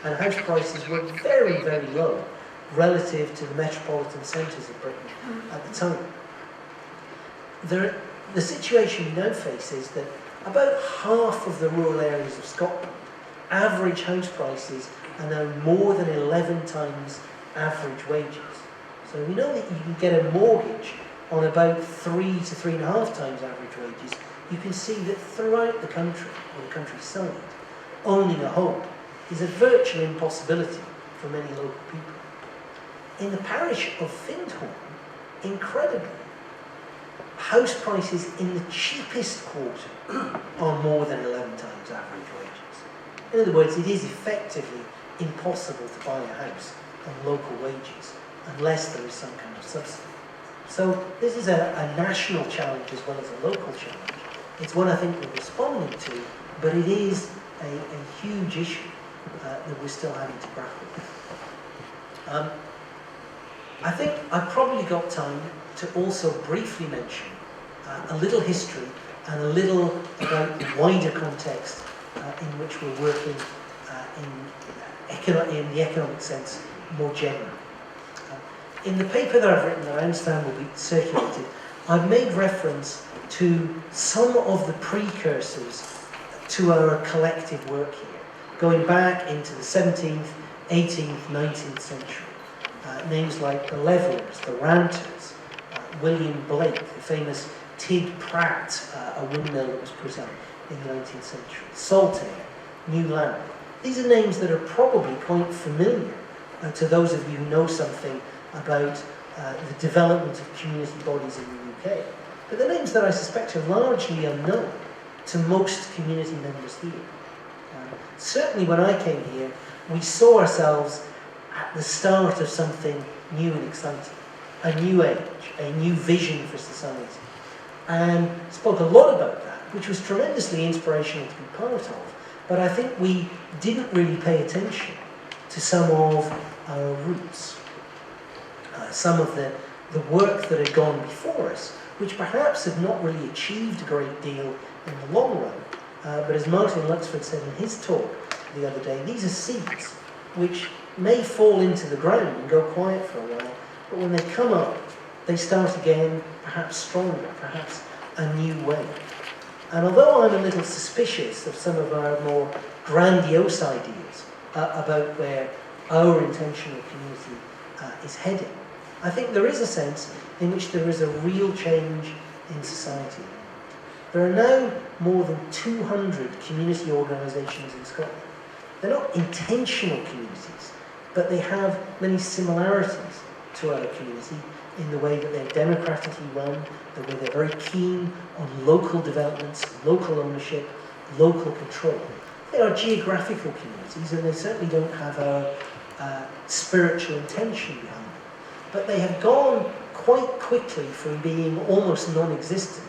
And house prices were very, very low relative to the metropolitan centres of Britain at the time. The situation we now face is that about half of the rural areas of Scotland, average house prices are now more than 11 times average wages. So we know that you can get a mortgage on about 3 to 3.5 times average wages. You can see that throughout the country, or the countryside, owning a home is a virtual impossibility for many local people. In the parish of Findhorn, incredibly, house prices in the cheapest quarter are more than 11 times average wages. In other words, it is effectively impossible to buy a house on local wages unless there is some kind of subsidy. So this is a national challenge as well as a local challenge. It's one I think we're responding to, but it is a huge issue that we're still having to grapple with. I think I've probably got time to also briefly mention a little history and a little about the wider context in which we're working in the economic sense more generally. In the paper that I've written, that I understand will be circulated, I've made reference to some of the precursors to our collective work here, going back into the 17th, 18th, 19th century. Names like the Levellers, the Ranters, William Blake, the famous Tid Pratt, a windmill that was put up in the 19th century, Saltaire, New Land. These are names that are probably quite familiar to those of you who know something about the development of community bodies in the UK. But they're names that I suspect are largely unknown to most community members here. Certainly when I came here, we saw ourselves at the start of something new and exciting, a new age, a new vision for society, and spoke a lot about that, which was tremendously inspirational to be part of, but I think we didn't really pay attention to some of our roots, some of the work that had gone before us, which perhaps had not really achieved a great deal in the long run, but as Martin Luxford said in his talk the other day, these are seeds which may fall into the ground and go quiet for a while, but when they come up, they start again, perhaps stronger, perhaps a new way. And although I'm a little suspicious of some of our more grandiose ideas about where our intentional community is heading, I think there is a sense in which there is a real change in society. There are now more than 200 community organisations in Scotland. They're not intentional communities, but they have many similarities to our community in the way that they're democratically run, the way they're very keen on local developments, local ownership, local control. They are geographical communities, and they certainly don't have a spiritual intention behind them. But they have gone quite quickly from being almost non-existent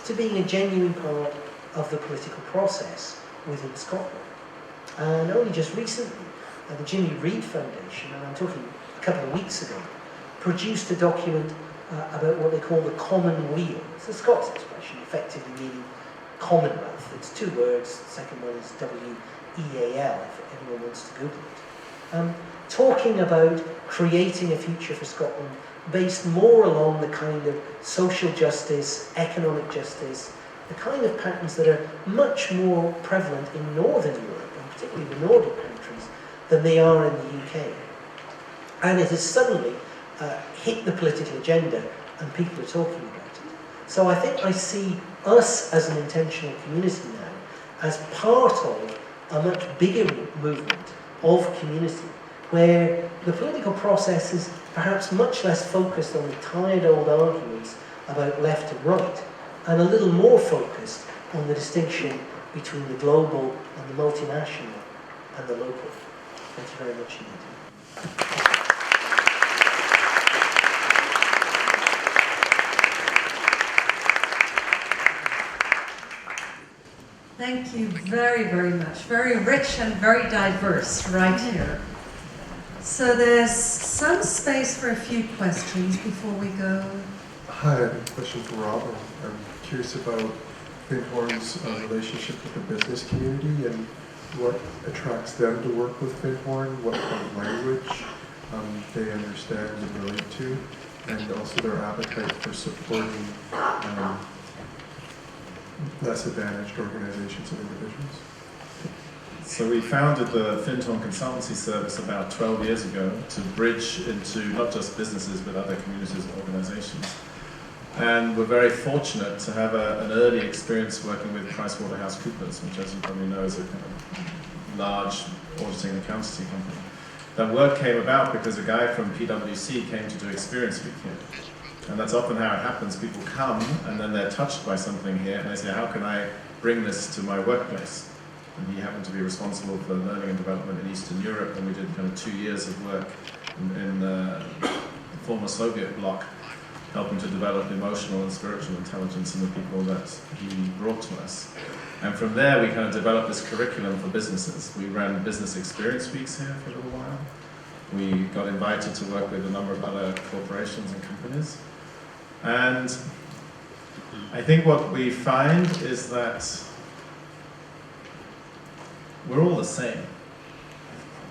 to being a genuine part of the political process within Scotland. And only just recently, the Jimmy Reid Foundation, and I'm talking a couple of weeks ago, produced a document about what they call the Common Weal. It's a Scots expression, effectively meaning Commonwealth. It's two words. The second one is W-E-A-L, if anyone wants to Google it. Talking about creating a future for Scotland based more along the kind of social justice, economic justice, the kind of patterns that are much more prevalent in Northern Europe, and particularly the Nordic countries, than they are in the UK. And it has suddenly hit the political agenda, and people are talking about it. So I think I see us as an intentional community now as part of a much bigger movement of community, where the political process is perhaps much less focused on the tired old arguments about left and right, and a little more focused on the distinction between the global and the multinational and the local. Thank you very much indeed. Thank you very, very much. Very rich and very diverse right here. So there's some space for a few questions before we go. Hi, I have a question for Rob. I'm curious about Findhorn's relationship with the business community and what attracts them to work with Findhorn, what kind of language they understand and relate to, and also their appetite for supporting less advantaged organizations and individuals. So we founded the Findhorn consultancy service about 12 years ago to bridge into not just businesses but other communities and organizations. And we're very fortunate to have an early experience working with PricewaterhouseCoopers, which, as you probably know, is a kind of large auditing and accountancy company. That work came about because a guy from PwC came to do Experience Week here. And that's often how it happens. People come and then they're touched by something here and they say, how can I bring this to my workplace? And he happened to be responsible for learning and development in Eastern Europe, and we did kind of 2 years of work in the former Soviet bloc, helping to develop emotional and spiritual intelligence in the people that he brought to us. And from there, we kind of developed this curriculum for businesses. We ran business experience weeks here for a little while. We got invited to work with a number of other corporations and companies. And I think what we find is that we're all the same.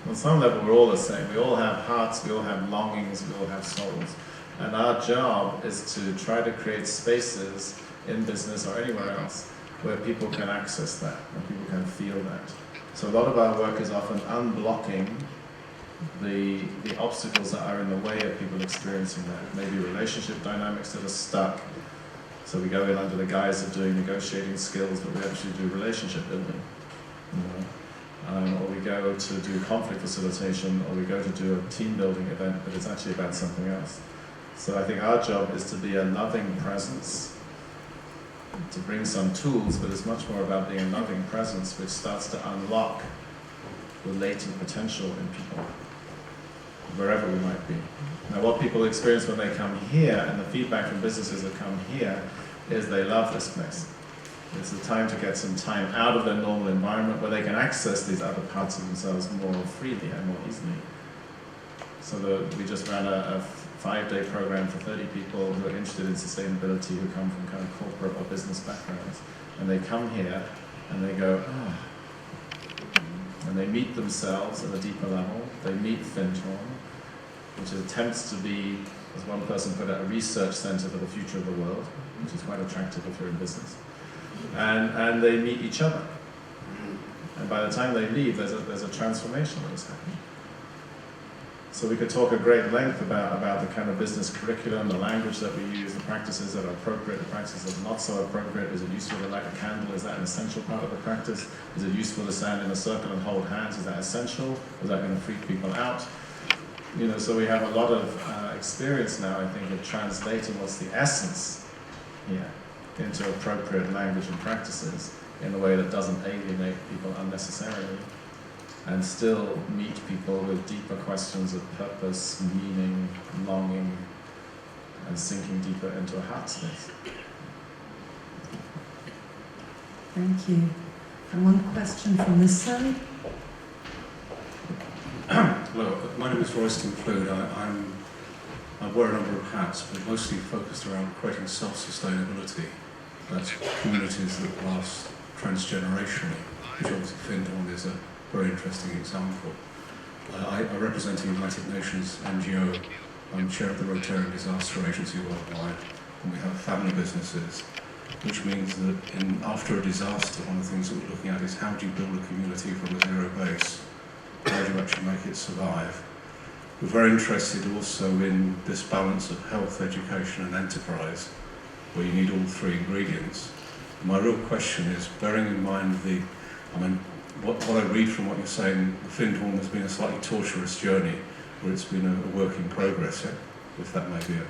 On some level, we're all the same. We all have hearts, we all have longings, we all have souls. And our job is to try to create spaces in business or anywhere else where people can access that, where people can feel that. So a lot of our work is often unblocking the obstacles that are in the way of people experiencing that. Maybe relationship dynamics that are stuck. So we go in under the guise of doing negotiating skills, but we actually do relationship building. You know? Or we go to do conflict facilitation, or we go to do a team building event, but it's actually about something else. So I think our job is to be a loving presence, to bring some tools, but it's much more about being a loving presence which starts to unlock the latent potential in people, wherever we might be. Now what people experience when they come here, and the feedback from businesses that come here, is they love this place. It's a time to get some time out of their normal environment where they can access these other parts of themselves more freely and more easily. So we just ran a 5-day program for 30 people who are interested in sustainability, who come from kind of corporate or business backgrounds. And they come here and they go, oh. And they meet themselves at a deeper level. They meet Findhorn, which attempts to be, as one person put it, a research center for the future of the world, which is quite attractive if you're in business. And they meet each other. And by the time they leave, there's a transformation that is happening. So we could talk at great length about the kind of business curriculum, the language that we use, the practices that are appropriate, the practices that are not so appropriate. Is it useful to light a candle? Is that an essential part of the practice? Is it useful to stand in a circle and hold hands? Is that essential? Is that going to freak people out? You know, so we have a lot of experience now, I think, of translating what's the essence here into appropriate language and practices in a way that doesn't alienate people unnecessarily, and still meet people with deeper questions of purpose, meaning, longing, and sinking deeper into a heart space. Thank you. And one question from this side. Hello, my name is Royston Flood. I wear a number of hats, but mostly focused around creating self-sustainability. That's communities that last transgenerationally, which obviously Findhorn is a very interesting example. I represent a United Nations NGO. I'm chair of the Rotarian Disaster Agency worldwide, and we have family businesses, which means that after a disaster, one of the things that we're looking at is how do you build a community from a zero base? How do you actually make it survive? We're very interested also in this balance of health, education and enterprise, where you need all three ingredients. My real question is, bearing in mind what I read from what you're saying, the Findhorn has been a slightly tortuous journey, where it's been a work in progress, if that may be it.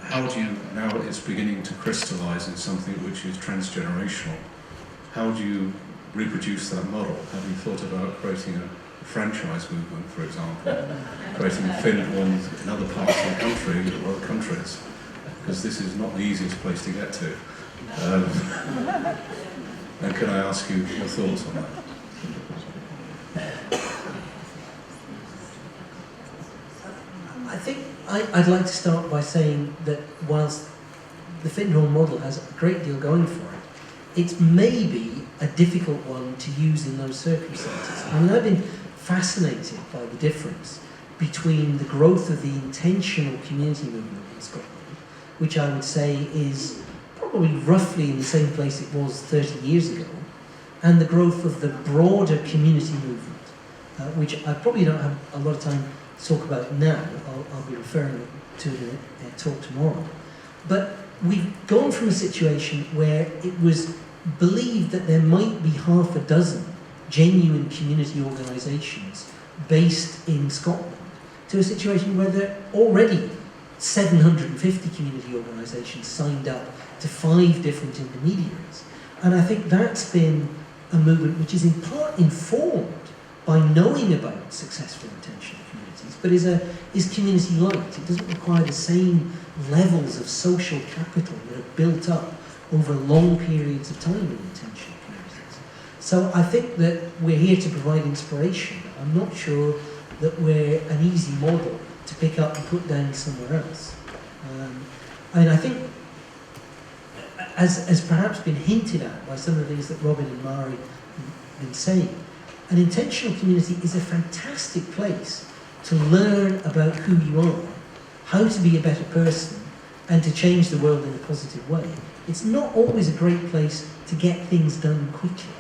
How do you, now it's beginning to crystallise in something which is transgenerational, how do you reproduce that model? Have you thought about creating a franchise movement, for example, creating Findhorn in other parts of the country, or other countries? Because this is not the easiest place to get to. And can I ask you your thoughts on that? I think I'd like to start by saying that whilst the Findhorn model has a great deal going for it, it's maybe a difficult one to use in those circumstances. I mean, I've been fascinated by the difference between the growth of the intentional community movement in Scotland, which I would say is probably roughly in the same place it was 30 years ago, and the growth of the broader community movement, which I probably don't have a lot of time to talk about now. I'll be referring to the talk tomorrow. But we've gone from a situation where it was believed that there might be half a dozen genuine community organisations based in Scotland to a situation where there are already 750 community organisations signed up to 5 different intermediaries. And I think that's been a movement which is in part informed by knowing about successful intentional communities, but is community light. It doesn't require the same levels of social capital that are built up over long periods of time in intentional communities. So I think that we're here to provide inspiration. I'm not sure that we're an easy model to pick up and put down somewhere else. I think, as perhaps been hinted at by some of the things that Robin and Mari have been saying, an intentional community is a fantastic place to learn about who you are, how to be a better person, and to change the world in a positive way. It's not always a great place to get things done quickly.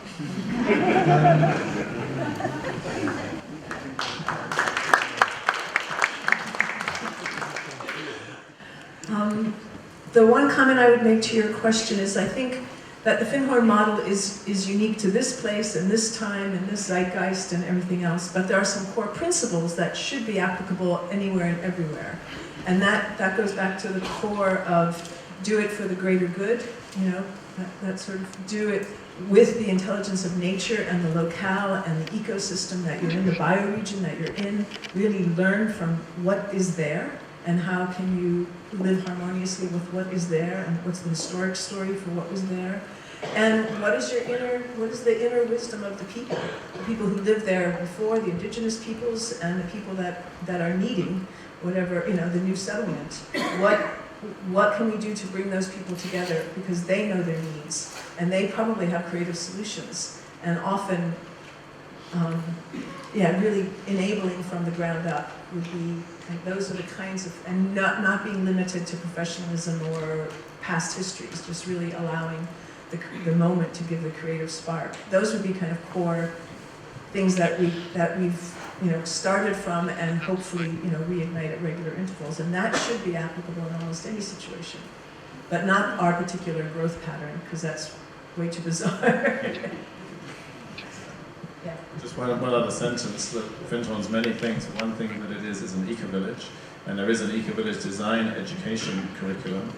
The one comment I would make to your question is I think that the Findhorn model is unique to this place and this time and this zeitgeist and everything else, but there are some core principles that should be applicable anywhere and everywhere. And that goes back to the core of do it for the greater good, you know, that sort of do it with the intelligence of nature and the locale and the ecosystem that you're in, the bioregion that you're in, really learn from what is there and how can you live harmoniously with what is there and what's the historic story for what was there. And what is the inner wisdom of the people who lived there before, the indigenous peoples and the people that are needing whatever, you know, the new settlement. What can we do to bring those people together because they know their needs and they probably have creative solutions and often really enabling from the ground up would be, and those are the kinds of, and not being limited to professionalism or past histories, just really allowing the moment to give the creative spark. Those would be kind of core things that we've started from and hopefully, reignite at regular intervals. And that should be applicable in almost any situation, but not our particular growth pattern, because that's way too bizarre. Yeah. Just one other sentence, that Findhorn's many things. One thing that it is an eco-village, and there is an eco-village design education curriculum,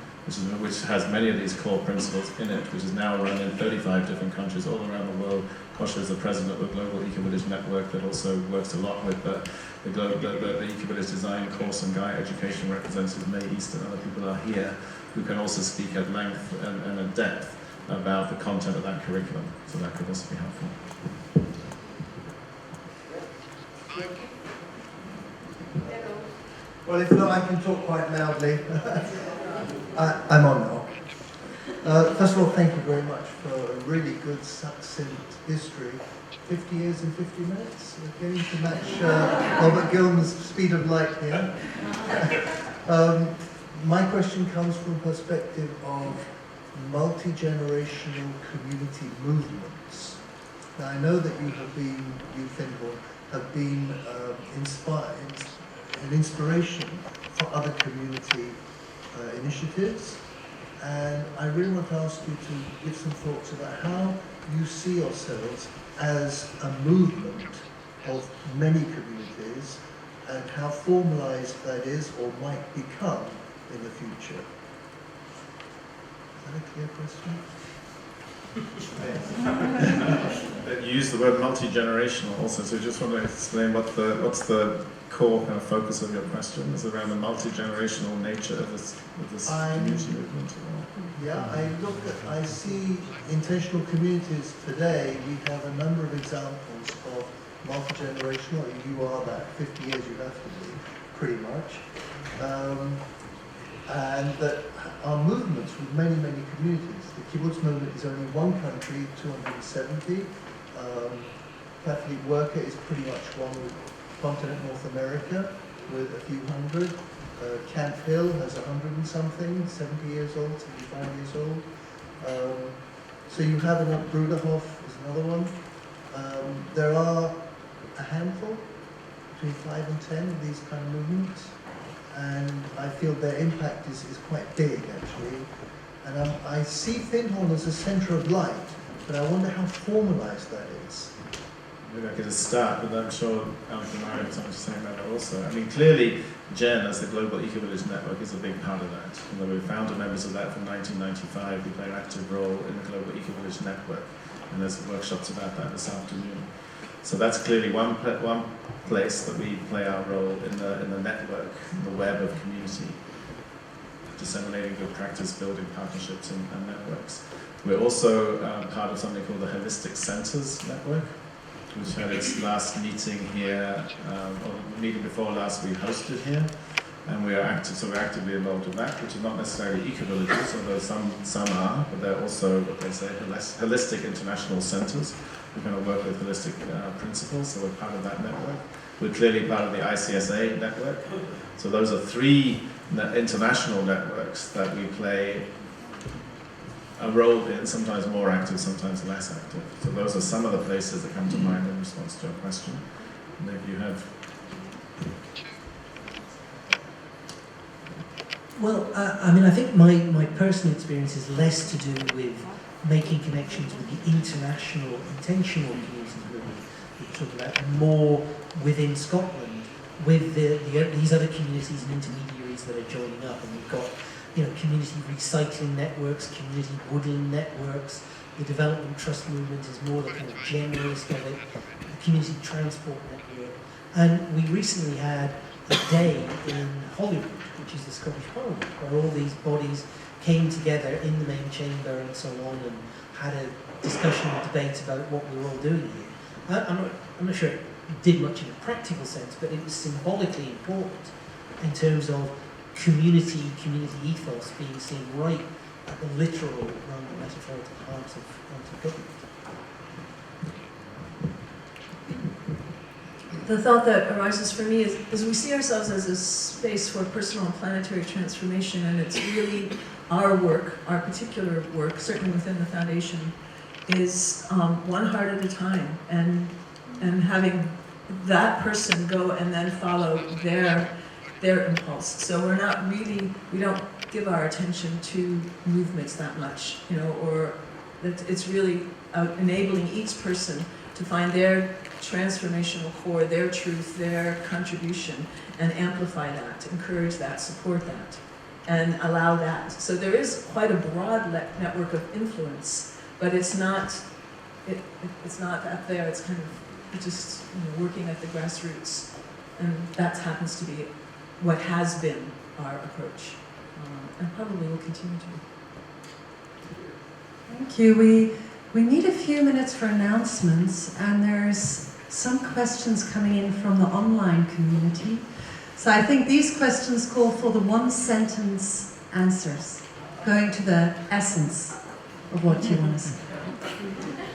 which has many of these core principles in it, which is now run in 35 different countries all around the world. Kosha is the president of the Global Eco-Village Network that also works a lot with the Eco-Village Design course and guide education representatives. May East and other people are here who can also speak at length and at depth about the content of that curriculum, so that could also be helpful. Well, if not, I can talk quite loudly. I'm on now. First of all, thank you very much for a really good, succinct history. 50 years in 50 minutes? We're going to match Robert Gilman's speed of light here. My question comes from the perspective of multi-generational community movements. Now, I know that you Findhorn, have been inspired, an inspiration for other community initiatives, and I really want to ask you to give some thoughts about how you see yourselves as a movement of many communities and how formalized that is or might become in the future. Is that a clear question? You use the word multi-generational also, so just want to explain what's the core kind of focus of your question is around the multi-generational nature of this community movement. Yeah, I see intentional communities today. We have a number of examples of multi-generational. You are that 50 years you have to be, pretty much. And that are movements with many, many communities. The kibbutz movement is only one country, 270. Catholic Worker is pretty much one continent, North America, with a few hundred. Camp Hill has 100 and something, 70 years old, 75 years old. So you have Bruderhof is another one. There are a handful, between 5 and 10 of these kind of movements. And I feel their impact is quite big, actually. And I see Findhorn as a centre of light, but I wonder how formalised that is. Maybe I could just start, but I'm sure Alfred and I have something to say about that also. I mean, clearly, GEN, as the Global Eco-Village Network, is a big part of that. We're founder members of that from 1995. We play an active role in the Global Eco-Village Network, and there's workshops about that this afternoon. So that's clearly one place that we play our role in the network, in the web of community, disseminating good practice, building partnerships and networks. We're also part of something called the Holistic Centres Network, which had its last meeting here, or the meeting before last we hosted here, and we're actively involved in that, which is not necessarily eco-villages, although some are, but they're also what they say holistic international centres. We're going to work with holistic principles, so we're part of that network. We're clearly part of the ICSA network. So those are three international networks that we play a role in, sometimes more active, sometimes less active. So those are some of the places that come to mind in response to your question. Maybe you have... Well, I think my personal experience is less to do with making connections with the international, intentional community movement that you're talking about, and more within Scotland, with these other communities and intermediaries that are joining up. And we've got community recycling networks, community woodland networks. The Development Trust movement is more the kind of generalist of it, the community transport network. And we recently had a day in Hollander, which is the Scottish Parliament, where all these bodies came together in the main chamber and so on, and had a discussion and debate about what we were all doing here. I'm not sure it did much in a practical sense, but it was symbolically important in terms of community ethos being seen right at the literal rather than metaphorical heart of government. The thought that arises for me is we see ourselves as a space for personal and planetary transformation, and it's really our work, our particular work, certainly within the foundation, is one heart at a time, and having that person go and then follow their impulse. So we don't give our attention to movements that much, or it's really enabling each person to find their transformational core, their truth, their contribution, and amplify that, encourage that, support that, and allow that. So there is quite a broad network of influence, but it's not up there. It's kind of just working at the grassroots, and that happens to be what has been our approach, and probably will continue to be. Thank you. We need a few minutes for announcements, and there's some questions coming in from the online community. So I think these questions call for the one-sentence answers, going to the essence of what you want to say.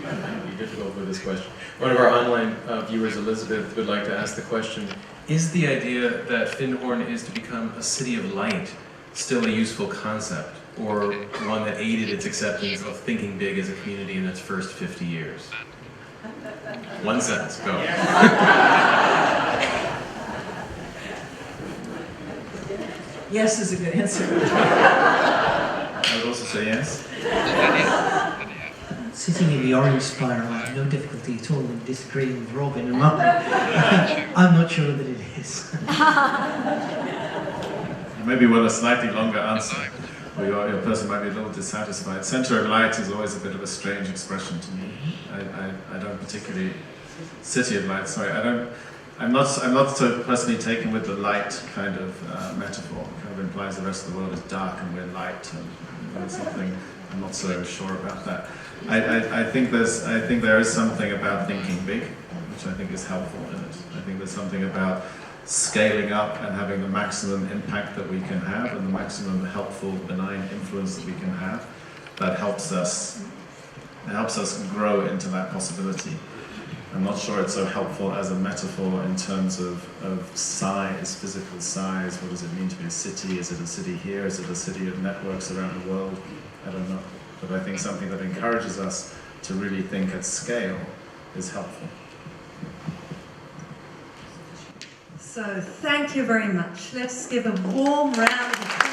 It might be difficult with this question. One of our online viewers, Elizabeth, would like to ask the question, is the idea that Findhorn is to become a city of light still a useful concept, or one that aided its acceptance of thinking big as a community in its first 50 years? One sentence, go. Yes is a good answer. I would also say yes. Sitting in the orange spiral, I have no difficulty at all in disagreeing with Robin. I'm not sure that it is. Maybe with a slightly longer answer, or your person might be a little dissatisfied. Centre of light is always a bit of a strange expression to me. I don't particularly, city of light, sorry, I'm not so personally taken with the light kind of metaphor. It kind of implies the rest of the world is dark and we're light, and something, I'm not so sure about that. I think there is something about thinking big, which I think is helpful in it. I think there's something about scaling up and having the maximum impact that we can have and the maximum helpful, benign influence that we can have that helps us grow into that possibility. I'm not sure it's so helpful as a metaphor in terms of size, physical size. What does it mean to be a city? Is it a city here? Is it a city of networks around the world? I don't know. But I think something that encourages us to really think at scale is helpful. So thank you very much. Let's give a warm round of applause.